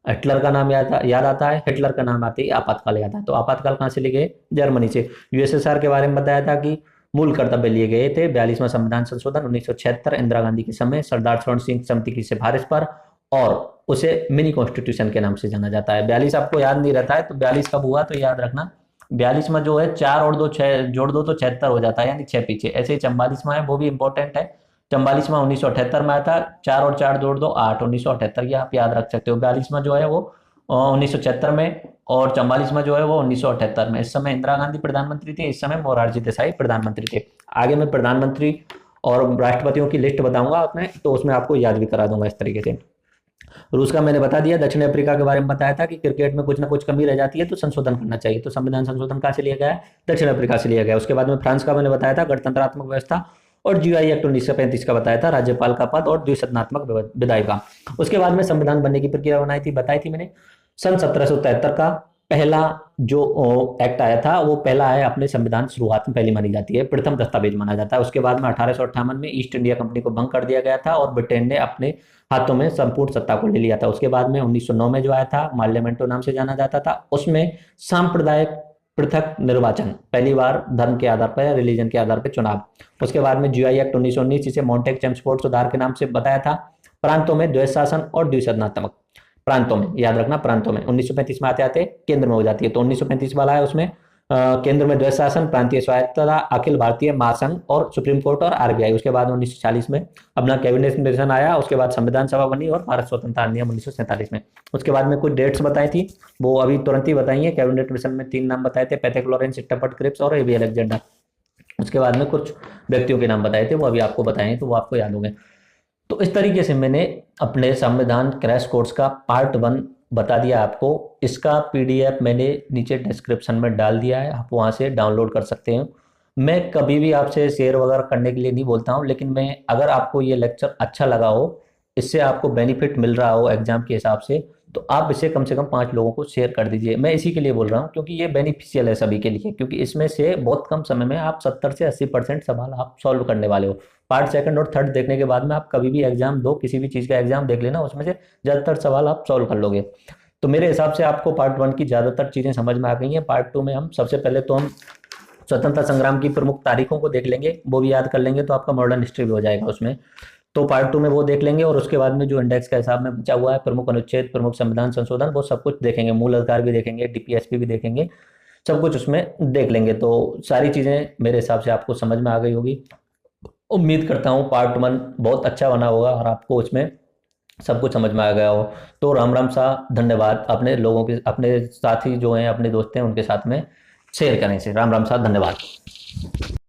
हिटलर का नाम याद आता है। हिटलर का नाम आते ही आपातकाल याद आता है, तो आपातकाल कहाँ से लिए गए? जर्मनी से। यूएसएसआर के बारे में बताया था कि मूल कर्तव्य लिए गए थे 42वां संविधान संशोधन 1976 इंदिरा गांधी के समय सरदार स्वर्ण सिंह समिति की सिफारिश पर, और उसे मिनी कॉन्स्टिट्यूशन के नाम से जाना जाता है। 42 आपको याद नहीं रहता है तो 42 कब हुआ तो याद रखना, 42 में जो है 4 और 2 6 जोड़ दो तो 76 हो जाता है, यानी 6 पीछे। ऐसे ही 44वां है, वो भी इंपॉर्टेंट है। 44वां 1978 में आया था, 4 और 4 जोड़ दो 8, 1978, ये आप याद रख सकते हो। 42वां जो है वो 1976 में, और 44वां जो है वो 1978 में। इस समय इंदिरा गांधी प्रधानमंत्री थी, इस समय मोरारजी देसाई प्रधानमंत्री थे। आगे मैं प्रधानमंत्री और राष्ट्रपतियों की लिस्ट बताऊंगा अपने, तो उसमें आपको याद भी करा दूंगा इस तरीके से। रूस का मैंने बता दिया। दक्षिण अफ्रीका के बारे में बताया था कि क्रिकेट में कुछ ना कुछ कमी रह जाती है तो संशोधन करना चाहिए, तो संविधान संशोधन कहाँ से लिया गया है? दक्षिण अफ्रीका से लिया गया। उसके बाद में फ्रांस का मैंने बताया था गणतंत्रात्मक व्यवस्था, और जीआई एक्ट 1935 का बताया था राज्यपाल का पद और द्विसदनात्मक विधायी का। उसके बाद में संविधान बनने की प्रक्रिया बताई थी मैंने। सन 1773 का पहला जो एक्ट आया था वो पहला है अपने संविधान शुरुआत में पहली मानी जाती है, प्रथम दस्तावेज माना जाता है। उसके बाद में 1858 में ईस्ट इंडिया कंपनी को भंग कर दिया गया था और ब्रिटेन ने अपने हाथों में संपूर्ण सत्ता को ले लिया था। उसके बाद में 1909 में जो आया था, पार्लियामेंटो नाम से जाना जाता था, उसमें सांप्रदायिक पृथक निर्वाचन, पहली बार धर्म के आधार पर या रिलीजन के आधार पर चुनाव। उसके बाद में जीआई एक्ट 1919 जिसे मॉन्टेक चेम्सफोर्ड सुधार के नाम से बताया था। प्रांतों में द्वैध शासन और द्विसदनात्मक, प्रांतों में याद रखना, प्रांतों में 1935 में आते आते केंद्र में हो जाती है, तो 1935 वाला है उसमें केंद्र में द्वैध शासन, प्रांतीय स्वायत्तता, अखिल भारतीय महासंघ और सुप्रीम कोर्ट और आरबीआई। उसके बाद 1940 में अपना कैबिनेट मिशन आया। उसके बाद संविधान सभा बनी और भारत स्वतंत्रता अधिनियम 1947 में। उसके बाद में कुछ डेट्स बताई थी, वो अभी तुरंत ही बताई है। कैबिनेट मिशन में 3 नाम बताए थे, पैथेक लॉरेंस, सिट्टापट क्रिप्स और एबी अलेक्जेंडर। उसके बाद में कुछ व्यक्तियों के नाम बताए थे, वो अभी आपको बताए, तो वो आपको याद होंगे। तो इस तरीके से मैंने अपने संविधान क्रैश कोर्स का पार्ट 1 बता दिया आपको। इसका पीडीएफ मैंने नीचे डिस्क्रिप्शन में डाल दिया है, आप वहाँ से डाउनलोड कर सकते हैं। मैं कभी भी आपसे शेयर वगैरह करने के लिए नहीं बोलता हूँ, लेकिन मैं अगर आपको ये लेक्चर अच्छा लगा हो, इससे आपको बेनिफिट मिल रहा हो एग्जाम के हिसाब से, तो आप इसे कम से कम 5 लोगों को शेयर कर दीजिए। मैं इसी के लिए बोल रहा हूँ क्योंकि ये बेनिफिशियल है सभी के लिए, क्योंकि इसमें से बहुत कम समय में आप 70 से 80% सवाल आप सॉल्व करने वाले हो। पार्ट 2 और 3 देखने के बाद में आप कभी भी एग्जाम दो, किसी भी चीज़ का एग्जाम देख लेना, उसमें से ज़्यादातर सवाल आप सॉल्व कर लोगे। तो मेरे हिसाब से आपको पार्ट 1 की ज़्यादातर चीज़ें समझ में आ गई हैं। पार्ट 2 में हम सबसे पहले तो हम स्वतंत्रता संग्राम की प्रमुख तारीखों को देख लेंगे, वो भी याद कर लेंगे, तो आपका मॉडर्न हिस्ट्री भी हो जाएगा उसमें। तो पार्ट 2 में वो देख लेंगे, और उसके बाद में जो इंडेक्स का हिसाब में बचा हुआ है, प्रमुख अनुच्छेद, प्रमुख संविधान संशोधन, वो सब कुछ देखेंगे, मूल अधिकार भी देखेंगे, डीपीएसपी भी देखेंगे, सब कुछ उसमें देख लेंगे। तो सारी चीज़ें मेरे हिसाब से आपको समझ में आ गई होगी। उम्मीद करता हूँ पार्ट 1 बहुत अच्छा बना होगा और आपको उसमें सब कुछ समझ में आ गया हो। तो राम राम सा, धन्यवाद। अपने लोगों के, अपने साथी जो हैं, अपने दोस्त हैं, उनके साथ में शेयर करें इसे। राम राम सा, धन्यवाद।